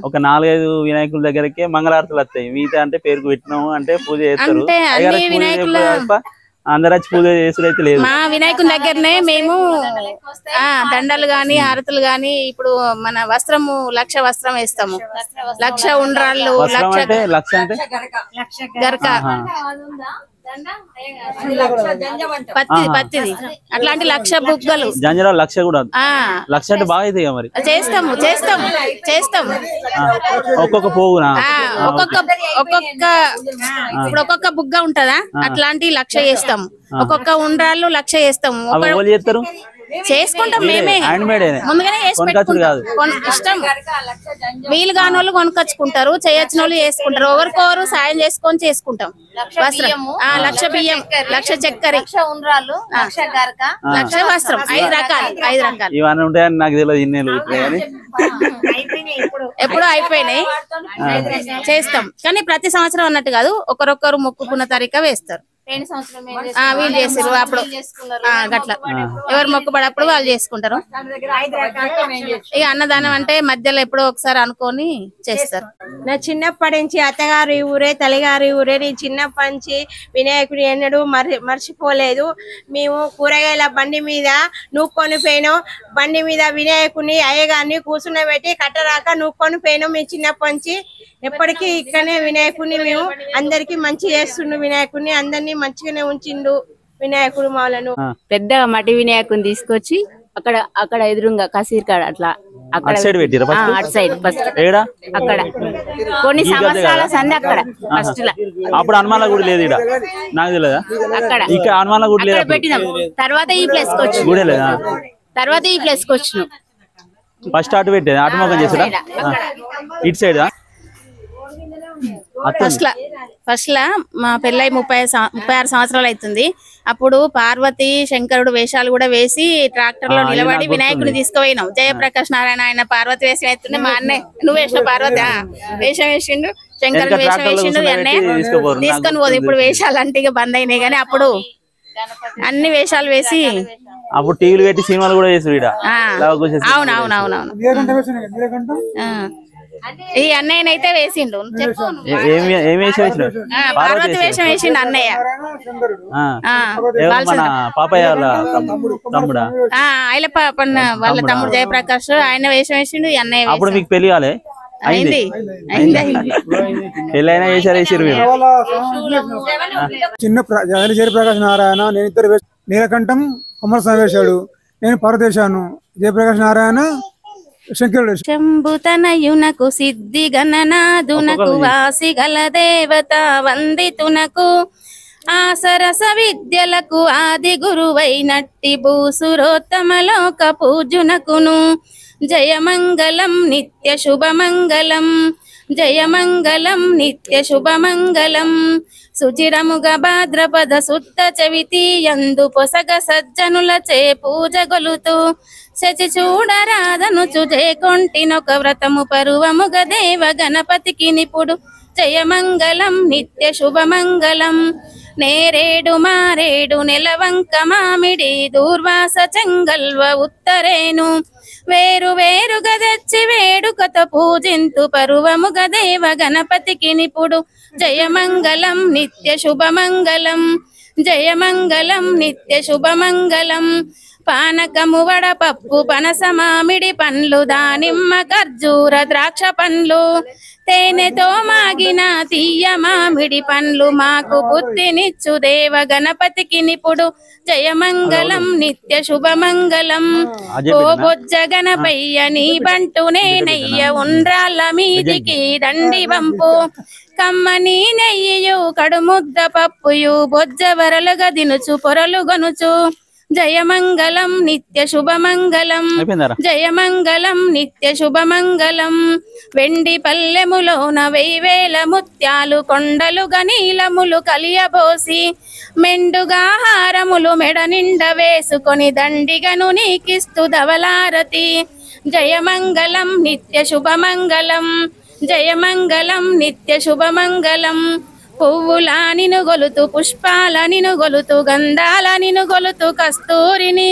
ఒక 4-5 వినాయకుల దగ్గరకే మంగళారతులు వస్తాయి. మిగతా అంటే పేరుకు పెట్టినాము అంటే పూజ చేస్తారు. అందరు వచ్చి పూజ చేసుడైతే లేదు. మా వినాయకుని దగ్గరనే మేము దండలు గాని హారతులు గాని ఇప్పుడు మన వస్త్రము 1,00,000 వస్త్రం వేస్తాము. 1,00,000 ఉండ్రాళ్ళు, 1,00,000 గరక, పత్తిది అట్లాంటి 1,00,000 బుగ్గలు, జంజరాలు 1,00,000 కూడా. 1,00,000 అంటే బాగా అవుతాయి మరి. చేస్తాము ఒక్కొక్క పోగునా ఒక్కొక్క బుగ్గ ఉంటదా అట్లాంటి 1,00,000 చేస్తాము. ఒక్కొక్క ఉండ్రాళ్ళు 1,00,000 చేస్తాము. చేస్తారు చేసుకుంటాం మేమే, ముందుగానే ఇష్టం. వీలు కాని వాళ్ళు కొనుకొచ్చుకుంటారు, చేయొచ్చిన వాళ్ళు చేసుకుంటారు. ఒకరికొకరు సాయం చేసుకొని చేసుకుంటాం. 1,00,000 బియ్యం, 1,00,000 చక్కెర, 1,00,000 ఉండ్రాళ్ళు, 1,00,000 గరక, 1,00,000 వస్త్రం, 5 రకాలు. ఇవన్నీ ఉంటాయని నాకు తెలియదు. ఇన్నేళ్ళు ఎప్పుడు అయిపోయినాయి చేస్తాం. కానీ ప్రతి సంవత్సరం అన్నట్టు కాదు, ఒకరొకరు మొక్కుకున్న తారీఖు వేస్తారు. వీళ్ళు చేసారు అప్పుడు గట్ల ఎవరు మొక్కుబడప్పుడు వాళ్ళు చేసుకుంటారు. ఇక అన్నదానం అంటే మధ్యలో ఎప్పుడో ఒకసారి అనుకొని చేస్తారు. నా చిన్నప్పటి నుంచి అత్తగారి ఊరే తల్లిగారి ఊరే. నేను చిన్నప్పటి నుంచి వినాయకుడు ఎన్నడూ మర్చిపోలేదు. మేము కూరగాయల బండి మీద నూక్కొని పోయినాం. బండి మీద వినాయకుడిని అయ్యగారిని కూర్చున్నబెట్టి కట్టరాక నూక్కొని పోయినాం. మేము చిన్నప్పటి నుంచి ఎప్పటికీ ఇక్కడనే వినాయకుడిని మేము అందరికి మంచి చేస్తుండు. వినాయకుడిని అందరినీ మంచిగానే ఉంచిండు వినాయకుడు మాలను. పెద్ద మట్టి వినాయకుడిని తీసుకొచ్చి అక్కడ ఎదురుగా కసీర్ కాడ అట్లా అక్కడ అటు సైడ్ ఫస్ట్ అక్కడ కొన్ని సంవత్సరాల సంది అక్కడ ఫస్ట్ అప్పుడు హనుమాన్ల గుడి లేదు ఇక్కడ, నాకు తెలియదా? అక్కడ ఇక్కడ హనుమాన్ల గుడి లేదు పెట్టినాం. తర్వాత ఈ ప్లేస్ కి వచ్చి గుడి లేదా? తర్వాత ఈ ప్లేస్ కి వచ్చినాం. ఫస్ట్ అటు పెట్టేది ఆటమోకం చేసాడా? ఇటు సైడ్ ఫస్ట్ లా మా పెళ్ళై 36 సంవత్సరాలు అవుతుంది. అప్పుడు పార్వతి శంకరుడు వేషాలు కూడా వేసి ట్రాక్టర్ లో నిలబడి వినాయకుడిని తీసుకుపోయినాం. జయప్రకాష్ నారాయణ ఆయన పార్వతి వేషం వేస్తుండే, మా అన్నయ్య నువ్వు వేసిన పార్వతి వేషం వేసిండు, శంకరుడు వేషం వేసిండు, అన్నయ్య తీసుకొని పోదు. ఇప్పుడు వేషాలు అంటే ఇక బంద్ అయినాయి. కానీ అప్పుడు అన్ని వేషాలు వేసి అప్పుడు టీవీలు పెట్టి సినిమాలు కూడా చేసి అవునవునవునవును ఈ అన్నయ్యనైతే వేసిండు. పార్వతి వేషం వేసిండు అన్నయ్య. తమ్ముడా వాళ్ళ తమ్ముడు జయప్రకాష్ ఆయన వేషం వేసిండు. అన్నయ్య అప్పుడు మీకు పెళ్లి కాలే? అయింది. పెళ్ళైనా వేసారు చిన్న జయప్రకాష్ నారాయణ, నేను ఇద్దరు నీలకంఠం కుమారస్వామి వేశాడు, నేను పార్వతి వేశాను. జయప్రకాష్ నారాయణ శంభుతనయునకు సిద్ధి గణనాదునకు వాసి గల దేవత వందితునకు ఆసరస విద్యలకు ఆది గురువైనట్టి భూసురోత్తమలోక పూజునకును జయమంగళం నిత్య శుభమంగళం, జయమంగళం నిత్య శుభమంగళం. సుచిరముగ భాద్రపద శుద్ధ చవితి యందు పొసగ సజ్జనులచే పూజ గొలుతూ శచి చూడరాధను చుజే కొంటినొక వ్రతము పరువముగ దేవ గణపతికి నిపుడు జయమంగళం నిత్య శుభమంగళం. నేరేడు మారేడు నెలవంక మామిడి దూర్వాస చెంగల్వ ఉత్తరేను వేరు వేరుగా తెచ్చి వేడుకతో పూజింతు పరువముగ దేవ గణపతికి నిపుడు జయమంగళం నిత్య శుభమంగళం, జయమంగళం నిత్య శుభమంగళం. పానకము వడపప్పు పనస మామిడి పండ్లు దానిమ్మ ఖర్జూర ద్రాక్ష పండ్లు తేనెతో మాగిన తీయ మామిడి పండ్లు మాకు బుద్ధినిచ్చు దేవ గణపతికి నిపుడు జయమంగళం నిత్య శుభమంగళం ఓ బొజ్జ గణపయ్య నీ బంటు నేనయ్య ఉండ్రాళ్ళ మీదికి దండి వంపు కమ్మని నెయ్యు కడుముద్ద పప్పుయు బొజ్జ వరలుగా దినుచు పొరలు గనుచు జయమంగళం నిత్య శుభమంగళం జయమంగళం నిత్య శుభమంగళం వెండి పల్లెములోన 1000 ముత్యాలు కొండలుగా నీలములు కలియబోసి మెండుగా హారములు మెడ నిండ వేసుకొని దండిగను నీకిస్తూ ధవలారతి జయమంగళం నిత్య శుభమంగళం జయమంగళం నిత్య శుభమంగళం పువ్వుల నిను గొలుతు పుష్పాల నిను గొలుతు గంధాల నిను గొలుతు కస్తూరిని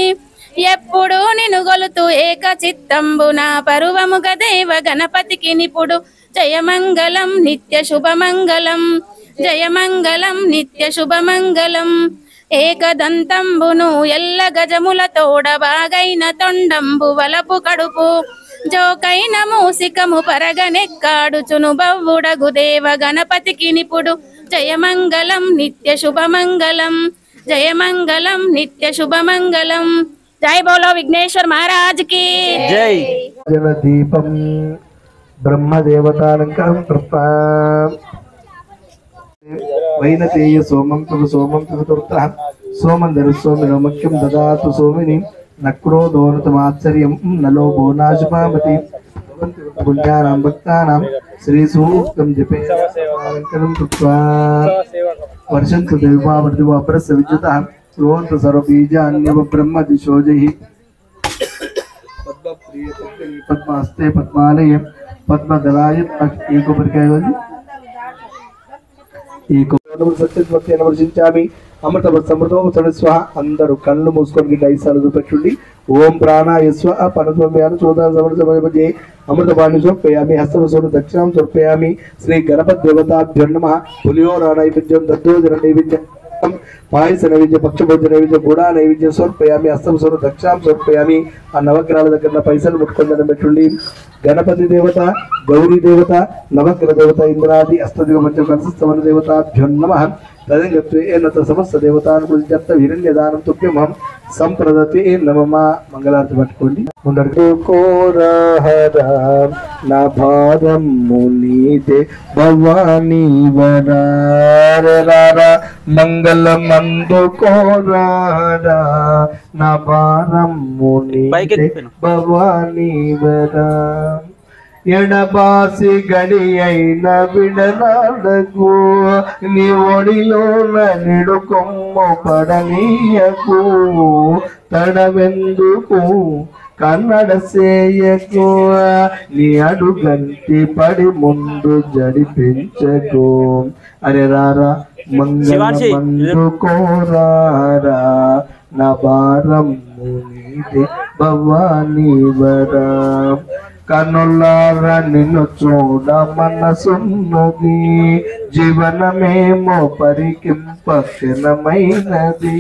ఎప్పుడు నిను గొలుతు ఏక చిత్తంబున పరువముగ దేవ గణపతికి నిపుడు జయమంగళం నిత్య శుభమంగళం జయమంగళం నిత్య శుభమంగళం ఏకదంతంబును ఎల్ల గజముల తోడ బాగైన తొండంబు వలపు కడుపు జోకైన మూసికము పరగనెక్కాడుచును బవ్వుడగు దేవ గణపతికి నిపుడు జయమంగళం నిత్య శుభమంగళం జయమంగళం నిత్య శుభమంగళం జై బోలో విఘ్నేశ్వర్ మహారాజ్ కి జై దీపం బ్రహ్మదేవతాలంకారం కృత్వా వైనతేయ సోమం తుర్త సోమందరు సోమినో ముఖ్యం దదాతు సోమిని నక్రోధోనతమాశ్చర్యం నలో భోనాశుపామతి పుణ్యానాం భక్తానాం శ్రీ సూక్తం జపేలంకరం కృత్వా వర్షంతు దేవావర్ధివాపరస్య విద్యుతః శ్రోవంతు సర్వబీజాన్యవ బ్రహ్మ దిశోజైః పద్మాస్తే పద్మాలయ పద్మదళాయ ఈ కొబ్బరికాయ ఈ కొబ్బరి వర్షించామి అమృత సమృతో స్వాహ అందరూ కళ్ళు మూసుకొని డైసాలు చూపెట్టండి ఓం ప్రాణాయ స్వాహ పరస్వామ్యాను చూదాను సమర్థే అమృత పాణి సమర్పయామి హస్తవసోను దక్షిణం సమర్పయామి శ్రీ గణపతి దేవతాభ్యో నమః పులియోర నైవేద్యం దద్దోజన నైవేద్యం పాయస నైవేద్య పక్షభోజ నైవేద్య గుడా నైవేద్యం సమర్పయామి హస్తవసోను దక్షిణం సమర్పయామి ఆ నవగ్రహాల దగ్గర పైసలు ముట్టుకొని పెట్టండి గణపతి దేవత గౌరీ దేవత నవగ్రహ దేవత ఇంద్రాది అష్టదివ మధ్య కంసస్తవన దేవతాభ్యో నమః తదంగత్వేన సమస్త దేవతానుకూలిత హిరణ్యదానం తుభ్యమహం సంప్రదతే నమః మంగళారతి పట్టుకోండి కోరహర నా భారం మునీతే భవానీ వరార మంగళం అందుకోరహర నా భారం మునీతే భవానీ వరా ఎడబాసి గడి అయిన విడనాడకు నీ ఒడిలోన నిడుకొమ్ము పడనీయకు తడవెందుకు కన్నడ సేయకు నీ అడుగంటి పడి ముందు జడి పెంచకు అరే రారా మంగళమందుకోరారా నా భారం మునీతే భవానీ వరా కనులార నిన్ను చూడ మనసున్నది జీవనమేమో పరికింపక్షణమైనది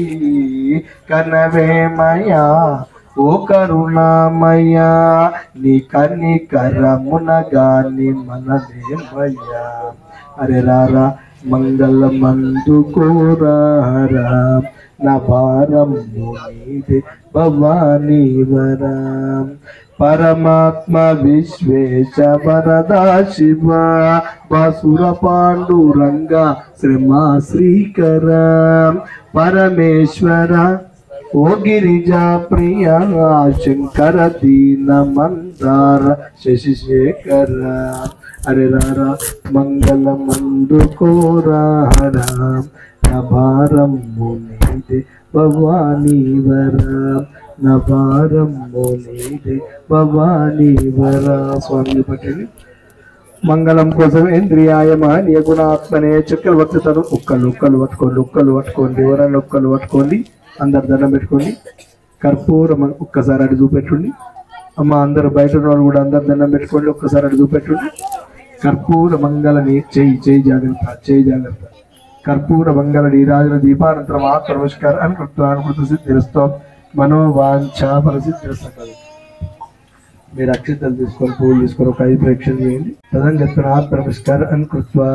కనవేమయా ఓ కరుణామయ్యా నీ కనికరమున గాని మనదేమయ్యా అరే రారా మంగళమందుకోరారా నా భారం నీదే భవానీ వరా పరమాత్మ విశ్వేశ వరదా శివ బాసుర పాండురంగ శ్రీమా శ్రీకర పరమేశ్వర ఓ గిరిజా ప్రియ శంకర దీన మందార శశిశేఖర అరే రారా మంగళమందుకోరారా నా భారం మునీదే భవానీ వరా నా భారం మునీదే భవానీ వరా స్వామి పట్టండి మంగళం కోసం ఇంద్రియాయ మహనీయ గుణాత్మనే చక్రవర్తి తను ఒక్కళ్ళు పట్టుకోండి ఎవరైనా ఒక్కళ్ళు పట్టుకోండి అందరు దండం పెట్టుకోండి కర్పూరం ఒక్కసారి అడి చూపెట్టండి అమ్మ అందరు బయట ఉన్న వాళ్ళు కూడా అందరు దండం పెట్టుకోండి ఒక్కసారి అడి చూపెట్టండి కర్పూర మంగళని చేయి జాగ్రత్త కర్పూర మంగళ నీరాజన దీపానంతరం ఆత్మనమస్కారం అనుకృత సిద్ధిస్తాం మనోవాంఛ ఫలసిద్ధిస్తాం మీరు అక్షింతలు తీసుకొని పూలు తీసుకొని ఒక 5 ప్రేక్షణ చేయండి. తదంగత్నాత్ నమస్కారం కృత్వా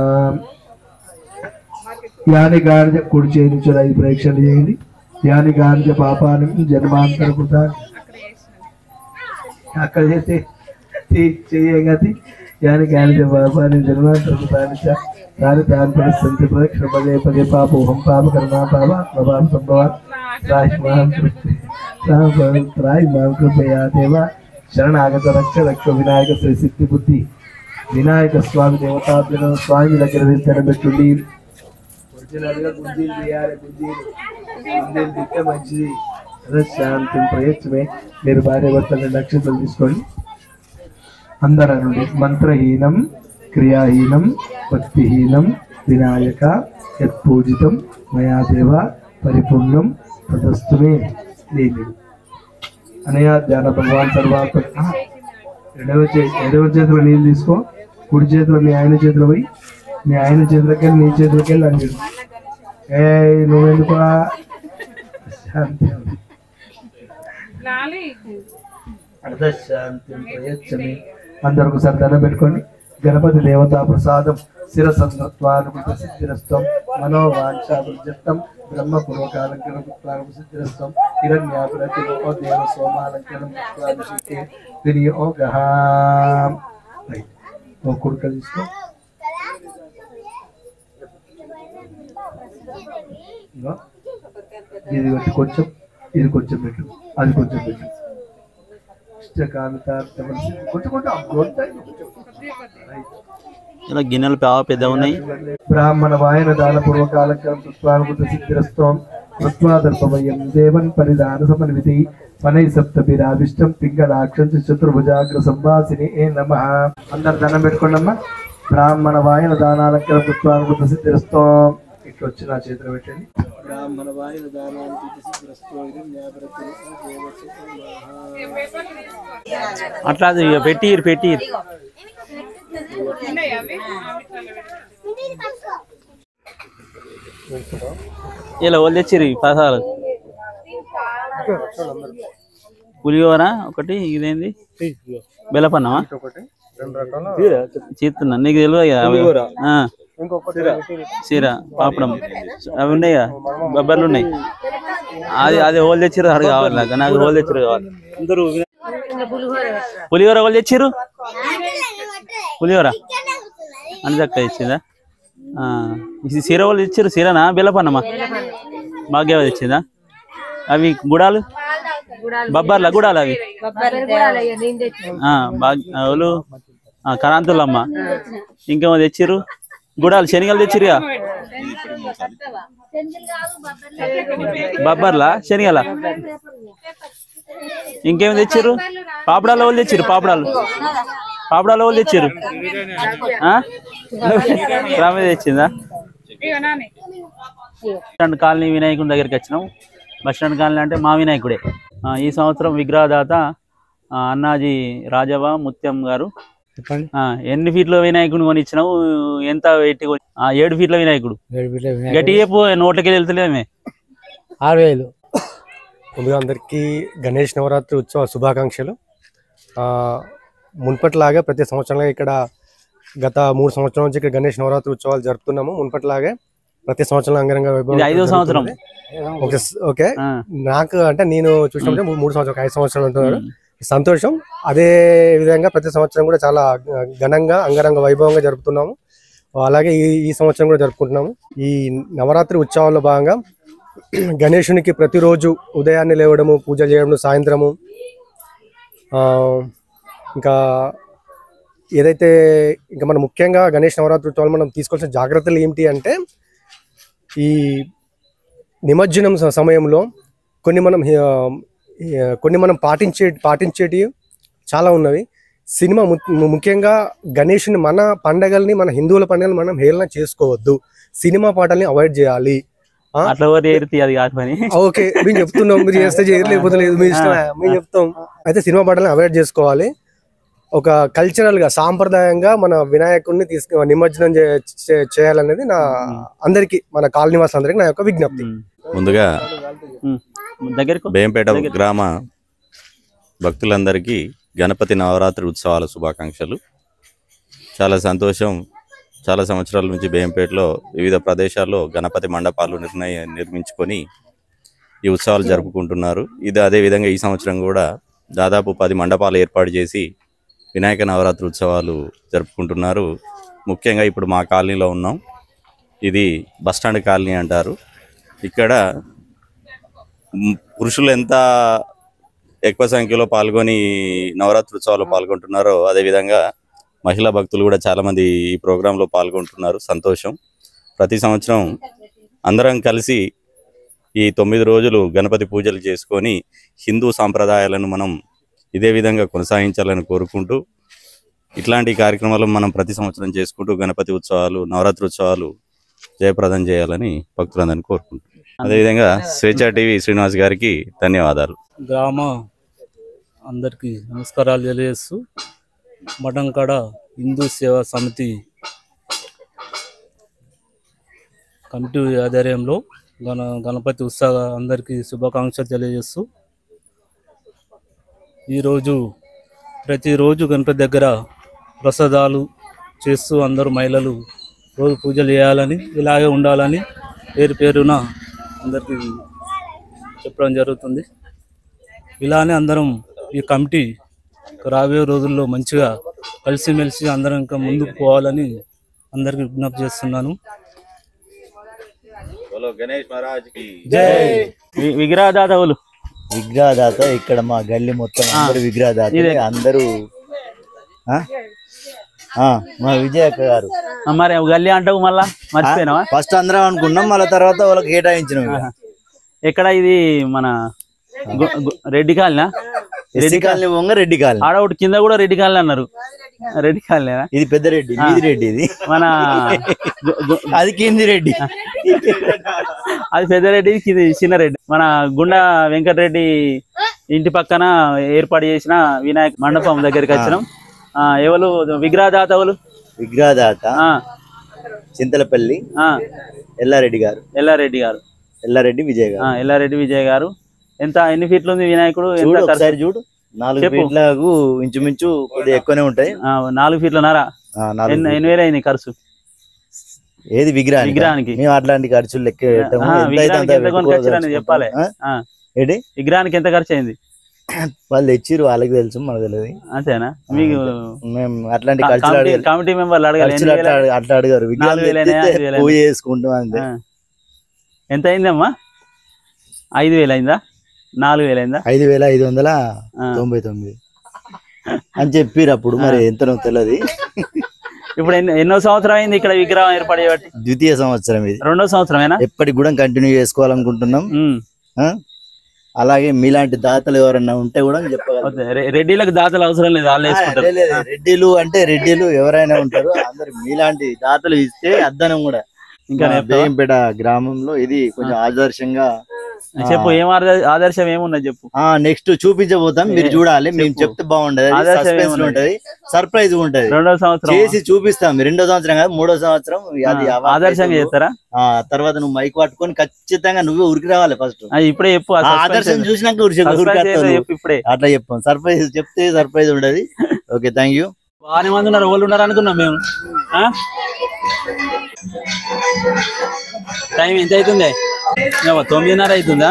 యాని గార్జ కుడి చేయి నుంచి 5 ప్రేక్షణ చేయండి. యాని గార్జ పాపాని జన్మాంతర కృత అక్కడ చేస్తే చేయగతి యాని గార్జ పాపాని జన్మాంతర కృతాని తాని తాని పరిస్థితి ప్రదక్షిణ పదే పదే పాపోహం పాప కర్మ పాపాత్మ సంభవాత్ రాయి మాం కృపయా దేవ శరణాగత రక్ష రక్ష వినాయక శ్రీ సిద్ధి బుద్ధి వినాయక స్వామి దేవతాభ్యుల స్వామి దగ్గర దండం పెట్టుండి ఒరిజినల్గా గుంజీలు తీయాలి. గుంజీలు తింటే మంచిది. శాంతి ప్రయత్నమే. మీరు భార్య భర్తలు నక్షత్రాలు తీసుకోండి. అందరూ నుండి మంత్రహీనం క్రియాహీనం భక్తిహీనం వినాయక యత్పూజితం మయా దేవ పరిపూర్ణం తదస్తుమే నీతి అనయా ధ్యాన భగవాన్ సర్వాత్మ. ఎడవ చేతిలో నీళ్ళు తీసుకో, కుడి చేతిలో మీ ఆయన చేతిలో పోయి మీ ఆయన చేతిలోకి వెళ్ళి నీ చేతిలోకి వెళ్ళి అని నువ్వెందుకు శాంతి అర్ధశాంతి ప్రయత్నమే. అందరూ ఒకసారి దండం పెట్టుకోండి. గణపతి దేవతా ప్రసాదం శిరసంగత్వానుకృత సిద్ధిరస్తం మనోవాంఛాభిర్జత్తం బ్రహ్మ పూర్వకాలంకరం సిద్ధిరస్తం హిరణ్యాపురతిలో దేవ సోమాలంకరం వినియోగ. కుడుక తీసుకో. ఇది కొంచెం ఇది కొంచెం పెట్టు, అది కొంచెం పెట్టు. ఇలా గిన్నెలు పెద్ద ఉన్నాయి. బ్రాహ్మణ వాయన దాన పూర్వకాలంకరం పుష్పానుభూత సిద్ధిరస్వం కృత్వాదర్పవయం దేవన్ పరిధాన సమన్వితి మనై సప్తభిరావిష్టం పింగళాక్షం చతుర్భుజాగ్ర సంవాసిని ఏ నమః. అందరు దండం పెట్టుకోండమ్మా. బ్రాహ్మణ వాయన దానాలంకర పుష్పానుభూత సిద్ధిరస్వం. ఇట్లా వచ్చి నా చేతిలో పెట్టండి. బ్రాహ్మణ వాయన దానాలంకర సిద్ధిరస్వం అట్లా పెట్టి ఇలా వాళ్ళు తెచ్చిరు ప్రసాదాలు. పులిహోర ఒకటి, ఇదేంది బెల్లపన్నమా చేస్తున్నా నీకు తెలియదు కదా. చీర పాపడం అవి ఉన్నాయి కదా, బొబ్బర్లు ఉన్నాయి. అది హోల్ తెచ్చిరు అక్కడ కావాలి నాకు హోల్ తెచ్చిరు కావాలి. పులిహోర వాళ్ళు తెచ్చిరు. పులిహోర అని చక్క ఇచ్చిందా? చీర వాళ్ళు తెచ్చిరు. చీరనా బెల్లపన్నమా భాగ్యవ తెచ్చిందా? అవి గుడాలు బొబ్బర్ల గుడాలు అవి వాళ్ళు కరాంతులమ్మ. ఇంకేమో తెచ్చిరు గుడాలు శనగలు తెచ్చిరుగా. బొబ్బర్లా శనగల ఇంకేమి తెచ్చిర్రు? పాపడాల వాళ్ళు తెచ్చిర్రు. పాపడాల వాళ్ళు తెచ్చిర్రు. రామే తెచ్చిందా? బస్టాండ్ కాలనీ వినాయకుడి దగ్గరికి వచ్చినాం. బస్టాండ్ కాలనీ అంటే మా వినాయకుడే. ఈ సంవత్సరం విగ్రహదాత అన్నాజీ రాజవ ముత్యం గారు. ఎన్ని ఫీట్ల వినాయకుడు కొనిచ్చినావు? ఎంత పెట్టి? 7 ఫీట్ల వినాయకుడు. గట్టి చెప్పు, నోట్లకి వెళ్తలేమే. 6,000. ముందుగా అందరికీ గణేష్ నవరాత్రి ఉత్సవ శుభాకాంక్షలు. మున్పటిలాగే ప్రతి సంవత్సరంలో ఇక్కడ గత 3 సంవత్సరాల నుంచి ఇక్కడ గణేష్ నవరాత్రి ఉత్సవాలు జరుపుతున్నాము. మున్పటిలాగే ప్రతి సంవత్సరం అంగరంగ వైభవం. 5వ సంవత్సరం. ఓకే. నాకు అంటే నేను చూసినప్పుడు 3 సంవత్సరాలు 5 సంవత్సరాలు అంటున్నారు. సంతోషం. అదే విధంగా ప్రతి సంవత్సరం కూడా చాలా ఘనంగా అంగరంగ వైభవంగా జరుపుతున్నాము. అలాగే ఈ సంవత్సరం కూడా జరుపుకుంటున్నాము. ఈ నవరాత్రి ఉత్సవాల్లో భాగంగా గణేశునికి ప్రతిరోజు ఉదయాన్నే లేవడము, పూజ చేయడము, సాయంత్రము ఇంకా ఏదైతే ఇంకా మనం ముఖ్యంగా గణేష్ నవరాత్రి ఉత్సవాలు మనం తీసుకోవాల్సిన జాగ్రత్తలు ఏమిటి అంటే, ఈ నిమజ్జనం సమయంలో కొన్ని మనం పాటించేటివి చాలా ఉన్నవి. సినిమా ముఖ్యంగా గణేషుని మన పండగల్ని, మన హిందువుల పండుగలు మనం హేళన చేసుకోవద్దు. సినిమా పాటల్ని అవాయిడ్ చేయాలి. ఓకే, మేము చెప్తున్నాం, మీరు చేస్తే చేయరు, లేకపోతే లేదు, మీ ఇష్టం, మేము చెప్తాం. అయితే సినిమా పాటల్ని అవాయిడ్ చేసుకోవాలి. ఒక కల్చరల్ గా, సాంప్రదాయంగా మన వినాయకుడిని నిమజ్జనం చేయాలనేది నా అందరికి, మన కాలనీ వాసులందరికీ నా యొక్క విజ్ఞప్తి. ముందుగా బేంపేట గ్రామ భక్తులందరికీ గణపతి నవరాత్రి ఉత్సవాల శుభాకాంక్షలు. చాలా సంతోషం. చాలా సంవత్సరాల నుంచి బేయంపేటలో వివిధ ప్రదేశాల్లో గణపతి మండపాలు నిర్మించుకొని ఈ ఉత్సవాలు జరుపుకుంటున్నారు. అదేవిధంగా ఈ సంవత్సరం కూడా దాదాపు 10 మండపాలు ఏర్పాటు చేసి వినాయక నవరాత్రి ఉత్సవాలు జరుపుకుంటున్నారు. ముఖ్యంగా ఇప్పుడు మా కాలనీలో ఉన్నాం. ఇది బస్టాండ్ కాలనీ అంటారు. ఇక్కడ పురుషులు ఎంత ఎక్కువ సంఖ్యలో పాల్గొని నవరాత్రి ఉత్సవాల్లో పాల్గొంటున్నారో అదేవిధంగా మహిళా భక్తులు కూడా చాలామంది ఈ ప్రోగ్రాంలో పాల్గొంటున్నారు. సంతోషం. ప్రతి సంవత్సరం అందరం కలిసి ఈ 9 రోజులు గణపతి పూజలు చేసుకొని హిందూ సాంప్రదాయాలను మనం ఇదే విధంగా కొనసాగించాలని కోరుకుంటూ ఇట్లాంటి కార్యక్రమాలు మనం ప్రతి సంవత్సరం చేసుకుంటూ గణపతి ఉత్సవాలు నవరాత్రి ఉత్సవాలు జయప్రదం చేయాలని భక్తులందరినీ కోరుకుంటున్నాం. అదేవిధంగా స్వేచ్ఛ టీవీ శ్రీనివాస్ గారికి ధన్యవాదాలు. గ్రామ అందరికీ నమస్కారాలు తెలియజేస్తూ మఠంకాడ హిందూ సేవా సమితి కమిటీ ఆధ్వర్యంలో గణపతి ఉత్సవ అందరికీ శుభాకాంక్షలు తెలియజేస్తూ ఈరోజు ప్రతిరోజు గణపతి దగ్గర ప్రసాదాలు చేస్తూ అందరూ మహిళలు రోజు పూజలు చేయాలని ఇలాగే ఉండాలని పేరు పేరున అందరికీ చెప్పడం జరుగుతుంది. ఇలానే అందరం ఈ కమిటీ రాబోయే రోజుల్లో మంచిగా కలిసిమెలిసి అందరం ఇంకా ముందుకు పోవాలని అందరికీ విజ్ఞప్తి చేస్తున్నాను. విగ్రహదాత ఇక్కడ మా గల్లీ మొత్తం అందరూ విగ్రహదాత అందరూ మా విజయ్ అక్క గారు. మరి గల్లీ అంటావు మళ్ళా మర్చిపోయినావా? ఫస్ట్ అందరం అనుకున్నాం, మళ్ళీ తర్వాత వాళ్ళకి కేటాయించినాం. ఎక్కడ ఇది మన రెడ్డి కాలనా? రెడ్డి కాలనీ వంగ రెడ్డి కాలనీ ఆడ ఒకటి కింద కూడా రెడ్డి కాలనీ అన్నారు. రెడ్డి కాలనీ ఇది పెద్ద రెడ్డి, మీది రెడ్డి ఇది మన అది కింది రెడ్డి, అది పెద్ద రెడ్డి, ఇది చిన్న రెడ్డి. మన గుండా వెంకటరెడ్డి ఇంటి పక్కన ఏర్పాటు చేసిన వినాయక మండపం దగ్గరికి వచ్చినాం. ఎవరు విగ్రహదాత? ఎవరు విగ్రహదాత? చింతలపల్లి ఎల్లారెడ్డి గారు. ఎల్లారెడ్డి గారు, ఎల్లారెడ్డి విజయ్ గారు. ఎల్లారెడ్డి విజయ్ గారు. ఎన్ని ఫీట్లు ఉంది వినాయకుడు? ఒకసారి చూడు. 4 ఫీట్లకు ఇంచుమించు కొద్దిగా ఎక్కువనే ఉంటాయి. 4 ఫీట్లన్నారా? 8,000 అయింది ఖర్చు. ఏది విగ్రహానికి? మేము అట్లాంటి ఖర్చులు లెక్క చెప్పాలి. విగ్రహానికి ఎంత ఖర్చు అయింది? వాళ్ళు తెచ్చిరు, వాళ్ళకి తెలుసు, మనకు తెలియదు. అంతేనా? మీకు మేము అట్లాంటి ఖర్చులు కమిటీ మెంబర్లు అడగాలి. అట్లా అడిగారు. పూజ చేసుకుంటాం అంతే. ఎంత అయిందమ్మా? 5,000 అయిందా? 4,000 అయిందా? 5,599 అని చెప్పారు అప్పుడు. మరి ఎంతనో తెలియదు. ఇప్పుడు ఎన్నో సంవత్సరం అయింది ఇక్కడ విగ్రహం ఏర్పాటు చేయబట్టి? ద్వితీయ సంవత్సరం ఇది. 2వ సంవత్సరమేనా? ఎప్పటికి కూడా కంటిన్యూ చేసుకోవాలనుకుంటున్నాం. అలాగే మీలాంటి దాతలు ఎవరన్నా ఉంటే కూడా చెప్పగలరు. రెడ్డిలకు దాతలు అవసరం లేదు, రెడ్డిలు అంటే రెడ్డిలు ఎవరైనా ఉంటారు. అందరు మీలాంటి దాతలు ఇస్తే అద్దనం కూడా. ఇంకా బేయంపేట గ్రామంలో ఇది కొంచెం ఆదర్శంగా. చెప్పు, ఏం ఆదర్శం ఏమున్నది చెప్పు. నెక్స్ట్ చూపించబోతాం, మీరు చూడాలి. మేము చెప్తే బాగుంటది, సస్పెన్స్ ఉంటది, సర్ప్రైజ్ ఉంటది. 2వ సంవత్సరం చేసి చూపిస్తాం. 2వ సంవత్సరం కాదు, 3వ సంవత్సరం అది ఆదర్శంగా చేస్తారా? తర్వాత నువ్వు మైక్ పట్టుకొని ఖచ్చితంగా నువ్వే ఉరికి రావాలి. ఫస్ట్ ఇప్పుడే చెప్పు. ఆదర్శం చూసినాక ఇప్పుడే అట్లా చెప్పాం. సర్ప్రైజ్ చెప్తే సర్ప్రైజ్ ఉండదు. Okay, thank you. బాగానే మంది ఉన్నారు. వాళ్ళు ఉన్నారు అనుకున్నాం మేము. టైం ఎంత అవుతుంది? 9:30 అవుతుందా?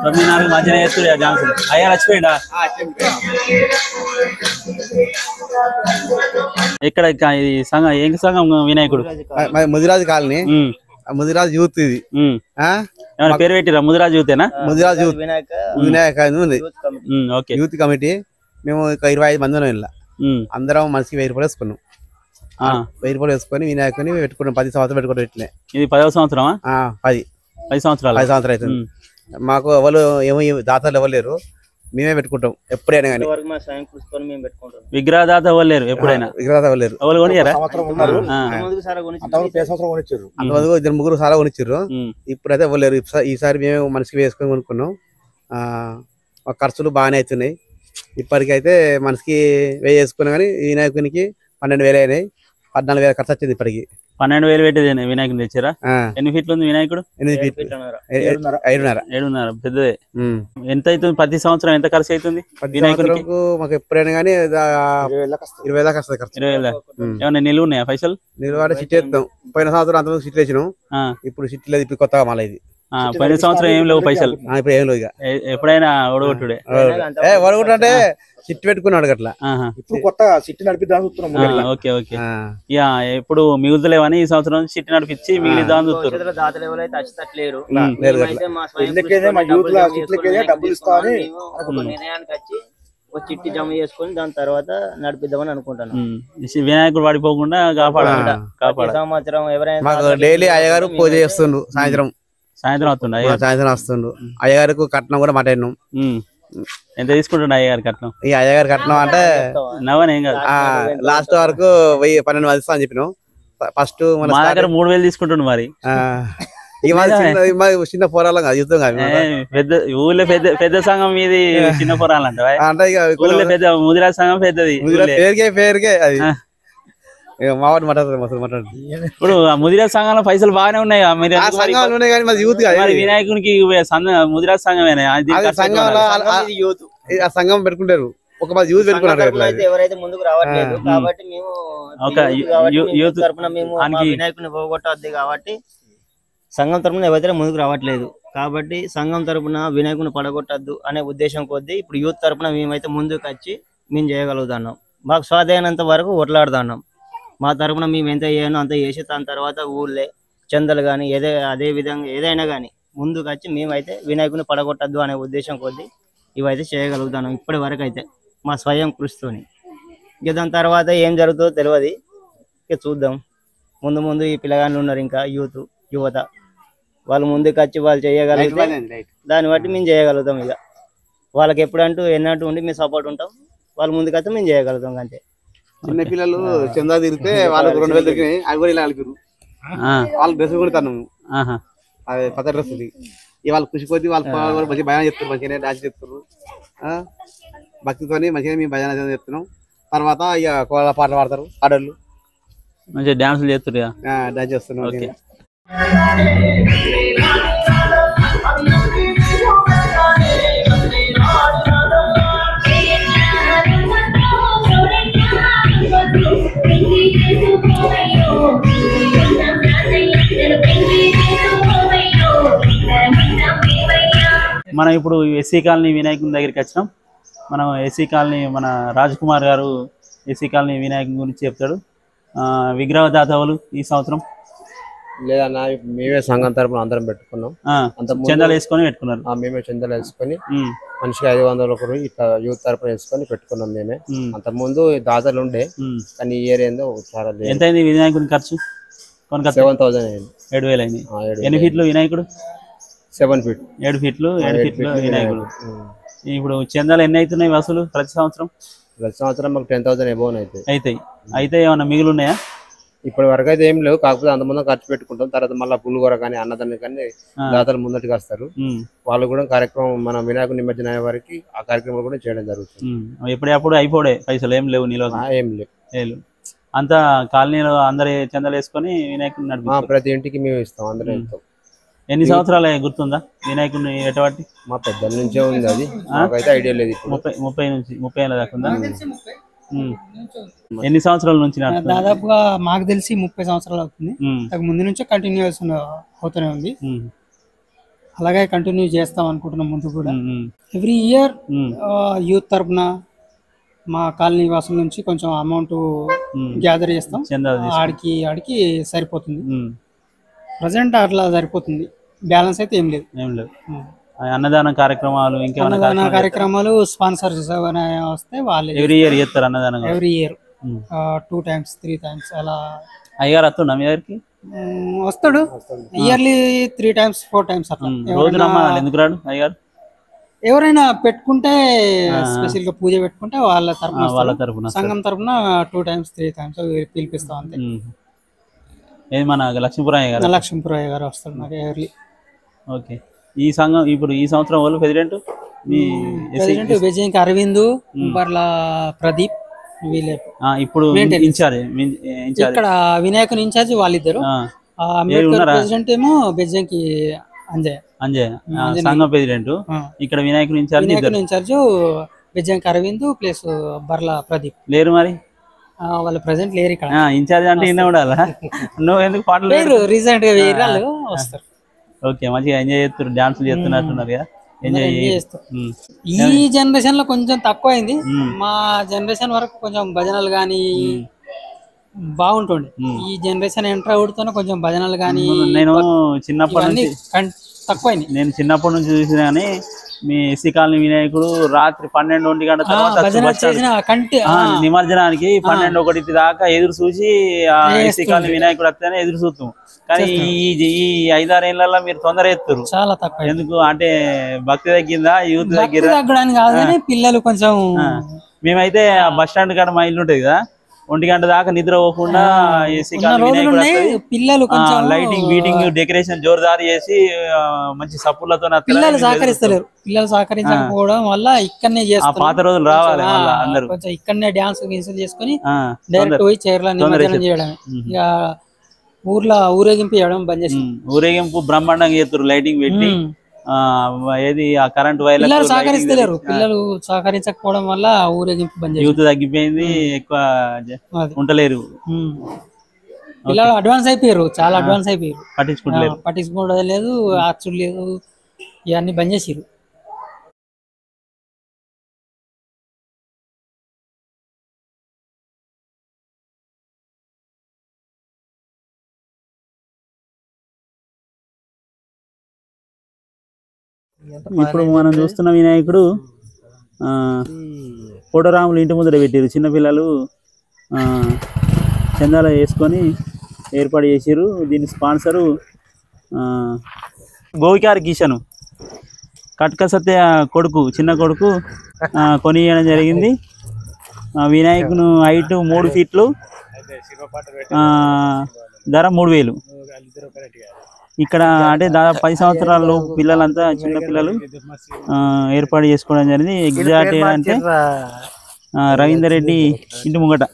9:30 మధ్యన వేస్తున్నా డాన్సులు. అయ్యా వచ్చిపోయిందా? ఇక్కడ ఇది సంఘం, ఏం సంఘం? వినాయకుడు ముదిరాజు కాలనీ, ముదిరాజు యూత్. ఇది పేరు పెట్టిరా? ముదిరాజు యూతేనా? ముదిరాజు యూత్ వినాయక ఉంది యూత్ కమిటీ. మేము 25 మంది ఉన్నాం. ఇలా అందరం మనిషికి 1000 రూపాయలు వేసుకున్నాం. 1000 రూపాయలు వేసుకొని వినాయకుని పెట్టుకున్నాం. 10 సంవత్సరాలు పెట్టుకుంటాం. ఇట్లే ఇది 10వ సంవత్సరమా? 10 సంవత్సరాలు. 10 సంవత్సరాలు అవుతుంది. మాకు ఎవరు ఏమో దాతలు ఎవరు లేరు, మేమే పెట్టుకుంటాం ఎప్పుడైనా. కానీ విగ్రహదాత ఎవరు లేరు, ఎప్పుడైనా విగ్రహదాత ఎవరు లేరు. ఎవరు కొనియారా? అంతమంది 2-3 సార్లు కొనిచ్చారు. ఇప్పుడైతే ఎవరు లేరు. ఈసారి మేము మనిషికి వేసుకొని కొనుక్కున్నాం. ఖర్చులు బాగానే అవుతున్నాయి. ఇప్పటికైతే మనిషికి 1000 వేసుకున్నాం, కానీ వినాయకునికి 12,000 అయినాయి. 14,000 ఖర్చు వచ్చింది ఇప్పటికి. 12,000 పెట్టి వినాయకుని తెచ్చారా? ఎన్ని ఫీట్లు ఉంది వినాయకుడు? 7.5 పెద్దదే. ఎంత అవుతుంది ప్రతి సంవత్సరం? ఎంత ఖర్చు అవుతుంది వినాయకుడికి? మాకు ఎప్పుడైనా కానీ 20,000 దాకా వస్తుంది ఖర్చు. 20,000. ఏమన్నా నిలువ ఉన్నాయా పైసలు? నిలువ సిట్ వేస్తాం. పోయిన సంవత్సరం అంతమంది సిట్లు వేసినాం. ఇప్పుడు సిట్ లేదు, ఇప్పుడు కొత్తగా మళ్ళీ ఇది. పోయిన సంవత్సరం ఏం లేవు పైసలు? ఇప్పుడు ఏం లేవు. ఇక ఎప్పుడైనా ఒడగొట్టుడే. ఒడగొట్టు అంటే సిట్ పెట్టుకున్నాడు అట్లా. ఇప్పుడు కొత్తగా సిట్ నడిపిద్దాం చూస్తున్నాం. Okay okay. ఇక ఎప్పుడు మిగులుతలేవని ఈ సంవత్సరం సిట్ నడిపించి మిగిలిద్దాం చూస్తారు. దాతలు ఎవరైతే వచ్చేటట్లేరు. డబ్బులు ఇస్తామని నిర్ణయానికి వచ్చి ఒక చిట్టి జమ చేసుకుని దాని తర్వాత నడిపిద్దామని అనుకుంటాను. వినాయకుడు పడిపోకుండా కాపాడాలి. సంవత్సరం ఎవరైనా డైలీ అయ్యగారు పూజ చేస్తుండ్రు. సాయంత్రం వస్తుండ్రు. అయ్యగారికి కట్నం కూడా మాట్లాడినాం. ఎంత తీసుకుంటుండ అయ్యగారి కట్నం? ఈ అయ్యగారి కట్నం అంటే నవ్వనేం కాదు, లాస్ట్ వరకు 12,000 ఇస్తా అని చెప్పినాం. ఫస్ట్ మా దగ్గర 3,000 తీసుకుంటుండు. మరి చిన్న పోరాలం కాదు, యుద్ధం కాదు. పెద్ద ఊళ్ళో పెద్ద సంఘం మీది చిన్న పోరాలంట. అంటే ఊళ్ళో పెద్ద ముదిరాజ్ సంఘం పెద్దది. పేరుకే అది మావాడు మాట్లాడుతుంది. ఇప్పుడు ముదిరాజ్ సంఘంలో పైసలు బాగానే ఉన్నాయి. వినాయకునికి ముదిరాజ్ సంఘమేనా? సంఘం పెట్టుకుంటారు. ఒక యూత్ పెట్టుకున్నారు. ఎవరైతే ముందుకు రావట్లేదు కాబట్టి మేము యూత్ తరపున మేము వినాయకుని పోగొట్టద్దు కాబట్టి సంఘం తరపున ఎవరైతే ముందుకు రావట్లేదు కాబట్టి సంఘం తరపున వినాయకుని పడగొట్టద్దు అనే ఉద్దేశం కొద్దీ ఇప్పుడు యూత్ తరపున మేమైతే ముందుకు వచ్చి మేము చేయగలుగుతున్నాం. మాకు స్వాధీనంత వరకు ఒట్లాడుతున్నాం. మా తరపున మేము ఎంత చేయనో అంత చేసి దాని తర్వాత ఊళ్ళే చందలు కానీ అదే విధంగా ఏదైనా కానీ ముందుకు వచ్చి మేమైతే వినాయకుని పడగొట్టద్దు అనే ఉద్దేశం కొద్దీ ఇవైతే చేయగలుగుతున్నాం ఇప్పటి వరకు అయితే మా స్వయం కృషితోని. ఇక దాని తర్వాత ఏం జరుగుతుందో తెలియదు. ఇక చూద్దాం. ముందు ఈ పిల్లగాళ్ళు ఉన్నారు ఇంకా యువత వాళ్ళు ముందుకు వచ్చి వాళ్ళు చేయగలిగితే దాన్ని బట్టి మేము చేయగలుగుతాం. ఇక వాళ్ళకి ఎప్పుడంటూ ఎన్నట్టు ఉండి మేము సపోర్ట్ ఉంటాం. వాళ్ళు ముందుకు వస్తే మేము చేయగలుగుతాం. అంతే. చిన్న పిల్లలు చందా తిరిగితే వాళ్ళకి 2,000 దొరికినాయి. అవి కూడా ఇలా కలిపారు. వాళ్ళకి డ్రెస్ కూడా తన్నాము. అదే కొత్త డ్రెస్ ఇవాళ కృషి కొద్ది వాళ్ళు మంచి భజన చెప్తారు. మంచిగానే డాన్స్ చెప్తారు. భక్తితోని మంచిగా మేము భజన చెప్తున్నాం. తర్వాత ఇక కోళ్ళ పాటలు పాడతారు. ఆడవాళ్ళు మంచిగా డాన్సులు చేస్తారు. డాన్స్ చేస్తున్నాం. మనం ఇప్పుడు ఎస్సీ కాలనీ వినాయకుని దగ్గరికి వచ్చినాం. మనం ఎస్సీ కాలనీ మన రాజ్ కుమార్ గారు ఎస్సీ కాలనీ వినాయకుని గురించి చెప్తాడు. విగ్రహ దాతవులు ఈ సంవత్సరం లేదన్నా మేమే సంఘం తరపున అందరం పెట్టుకున్నాం. చందాలు వేసుకొని పెట్టుకున్నారు. మేమే చందాలు వేసుకొని మనిషికి 500 ఇట్లా యూత్ తరపున వేసుకొని పెట్టుకున్నాం మేమే. అంత ముందు దాతలు ఉండే కానీ ఈ ఇయర్ ఏందో చాలా ఎంత అయింది వినాయకుని ఖర్చు? 7,000 అయింది. 7,000 అయింది. ఎన్ని ఫీట్లు వినాయకుడు? 7 ఫీట్. 7 ఫీట్లు వినాయకుడు. ఇప్పుడు చందాలు ఎన్ని అవుతున్నాయి వసూలు ప్రతి సంవత్సరం? ప్రతి సంవత్సరం మాకు 10,000 ఎబోన్ అయితే ఏమన్నా మిగులు ఉన్నాయా? ఇప్పటి వరకు అయితే ఏం లేవు. కాకపోతే అంత ముందు ఖర్చు పెట్టుకుంటాం. తర్వాత మళ్ళీ పులిగూర కానీ అన్నదాన్ని కానీ దాతలు ముందటికి వస్తారు. వాళ్ళు కూడా కార్యక్రమం మన వినాయకుడి నిమజ్జనం అయ్యే వారికి ఆ కార్యక్రమం కూడా చేయడం జరుగుతుంది. ఎప్పుడప్పుడు అయిపోడే పైసలు ఏం లేవు నిల్వ? ఏం లేవు. అంతా కాలనీలో అందరు చందాలు వేసుకొని వినాయకుడిని నడిపి ప్రతి ఇంటికి మేము ఇస్తాం. అందరం ఇస్తాం. ఎన్ని సంవత్సరాలు గుర్తుందా వినాయకుడిని ఎటువంటి? మా పెద్దల నుంచే ఉంది అది. నాకైతే ఐడియా లేదు. 30 ఏళ్ళ దాకా ఉందా? ఎన్ని సంవత్సరాల నుంచి? దాదాపుగా మాకు తెలిసి 30 సంవత్సరాలు అవుతుంది. ముందు నుంచే కంటిన్యూస్ అవుతూనే ఉంది. అలాగే కంటిన్యూ చేస్తాం అనుకుంటున్నాం ముందు కూడా. ఎవ్రీ ఇయర్ యూత్ తరపున మా కాలనీ వాసుల నుంచి కొంచెం అమౌంట్ గ్యాదర్ చేస్తాం. ఆడికి సరిపోతుంది. ప్రజెంట్ అట్లా సరిపోతుంది. బ్యాలెన్స్ అయితే ఏం లేదు. అన్నదాన కార్యక్రమాలు ఇంకా అన్నదాన కార్యక్రమాలు స్పాన్సర్ వస్తే వాళ్ళు ఎవ్రీ ఇయర్ చేస్తారు అన్నదానం. ఎవ్రీ ఇయర్ 2 times 3 times అలా. అయ్యారు వస్తుండ మీ దగ్గరికి? వస్తాడు. ఇయర్లీ 3 times 4 times అట్లా. రోజు ఎందుకు రాడు అయ్యారు? ఎవరైనా పెట్టుకుంటే స్పెషల్ గా పూజ పెట్టుకుంటే వాళ్ళ తరపున సంఘం తరపున 2 times 3 times పిలిపిస్తాం అంతే. ఏది మన లక్ష్మీపురం గారు వస్తాడు నాకు ఎర్లీ. ఓకే. ఈ సంఘం ఇప్పుడు ఈ సంవత్సరం వాళ్ళు ప్రెసిడెంట్ విజయంకి అరవింద్, బర్ల ప్రదీప్, వీళ్ళే ఇప్పుడు Maintenance. ఇన్ఛార్జ్ ఇక్కడ వినాయకుని ఇన్ఛార్జ్ వాళ్ళిద్దరు అంబేద్కర్ ప్రెసిడెంట్ ఏమో బెజ్జంకి అంజయ్ సంఘం ప్రెసిడెంట్ ఇక్కడ వినాయకుని ఇన్ఛార్జ్ వినాయకుని ఇన్ఛార్జ్ బెజ్జంకి అరవింద్ ప్లస్ బర్లా ప్రదీప్ లేరు మరి వాళ్ళు ప్రెసెంట్ లేరు ఇక్కడ ఇన్ఛార్జ్ అంటే ఇన్న ఉండాలా నువ్వు ఎందుకు పాటలు లేరు రీసెంట్ గా వేరే వాళ్ళు వస్తారు ఓకే మంచిగా ఎంజాయ్ చేస్తారు డాన్సులు చేస్తున్నట్టున్నారు కదా ఎంజాయ్ చేస్తారు ఈ జనరేషన్ లో కొంచెం తక్కువ అయింది మా జనరేషన్ వరకు కొంచెం భజనలు గానీ బాగుంటుండే ఈ జనరేషన్ ఎంటర్ అవుతూనే కొంచెం భజనలు గానీ నేను చిన్నప్పటి నుంచి తక్కువైంది నేను చిన్నప్పటి నుంచి చూసిన కానీ మీ ఎస్సీ కాలనీ వినాయకుడు రాత్రి 12-1 గంటల తర్వాత నిమజ్జనానికి 12-1 దాకా ఎదురు చూసి ఎస్సీ కాలనీ వినాయకుడు వస్తేనే ఎదురు చూస్తాం కానీ ఈ 5-6 ఏళ్లలో మీరు తొందర ఎత్తురు చాలా తక్కువ ఎందుకు అంటే భక్తి తగ్గిందా యూత్ పిల్లలు కొంచెం మేమైతే బస్ స్టాండ్ కాడ మా ఇల్లు ఉంటది కదా 1 గంట దాకా నిద్ర పోకుండా పిల్లలు లైటింగ్ బీటింగ్ డెకరేషన్ జోరుదారు చేసి మంచి సప్పులతో పిల్లలు సహకరిస్తలేరు పిల్లలు సహకరించకపోవడం వల్ల ఇక్కడనే చేస్తారు పాత రోజులు రావాలి అందరూ కొంచెం ఇక్కడనే డాన్స్ గిన్సులు చేసుకుని డైరెక్ట్ పోయి చైర్లో నిమజ్జనం చేయడమే ఇక ఊర్లో ఊరేగింపు చేయడం బంద్ చేసి ఊరేగింపు బ్రహ్మాండంగా చేస్తారు లైటింగ్ పెట్టి ఏది ఆ కరెంట్ వైర్ పిల్లలు సహకరిస్తలేరు పిల్లలు సహకరించకపోవడం వల్ల ఊరేగింపు బంద్ చేసి యూత్ తగ్గిపోయింది ఎక్కువ ఉండలేరు పిల్లలు అడ్వాన్స్ అయిపోయారు చాలా అడ్వాన్స్ అయిపోయారు పట్టించుకోవడం లేదు అచ్చుడు లేదు ఇవన్నీ బంద్ చేసిరు ఇప్పుడు మనం చూస్తున్న వినాయకుడు కోటరాములు ఇంటి ముందర పెట్టారు చిన్నపిల్లలు చందాలు వేసుకొని ఏర్పాటు చేసారు దీని స్పాన్సరు గోవికార్ కిషన్ కట్క సత్య కొడుకు చిన్న కొడుకు కొనియడం జరిగింది వినాయకుని హైట్ 3 ఫీట్లు ధర 3000 ఇక్కడ అంటే దాదాపు 10 సంవత్సరాల పిల్లలంతా చిన్న పిల్లలు ఏర్పాటు చేసుకోవడం జరిగింది ఎగ్జాక్ట్ అంటే రవీందర్ రెడ్డి ఇంటి ముంగట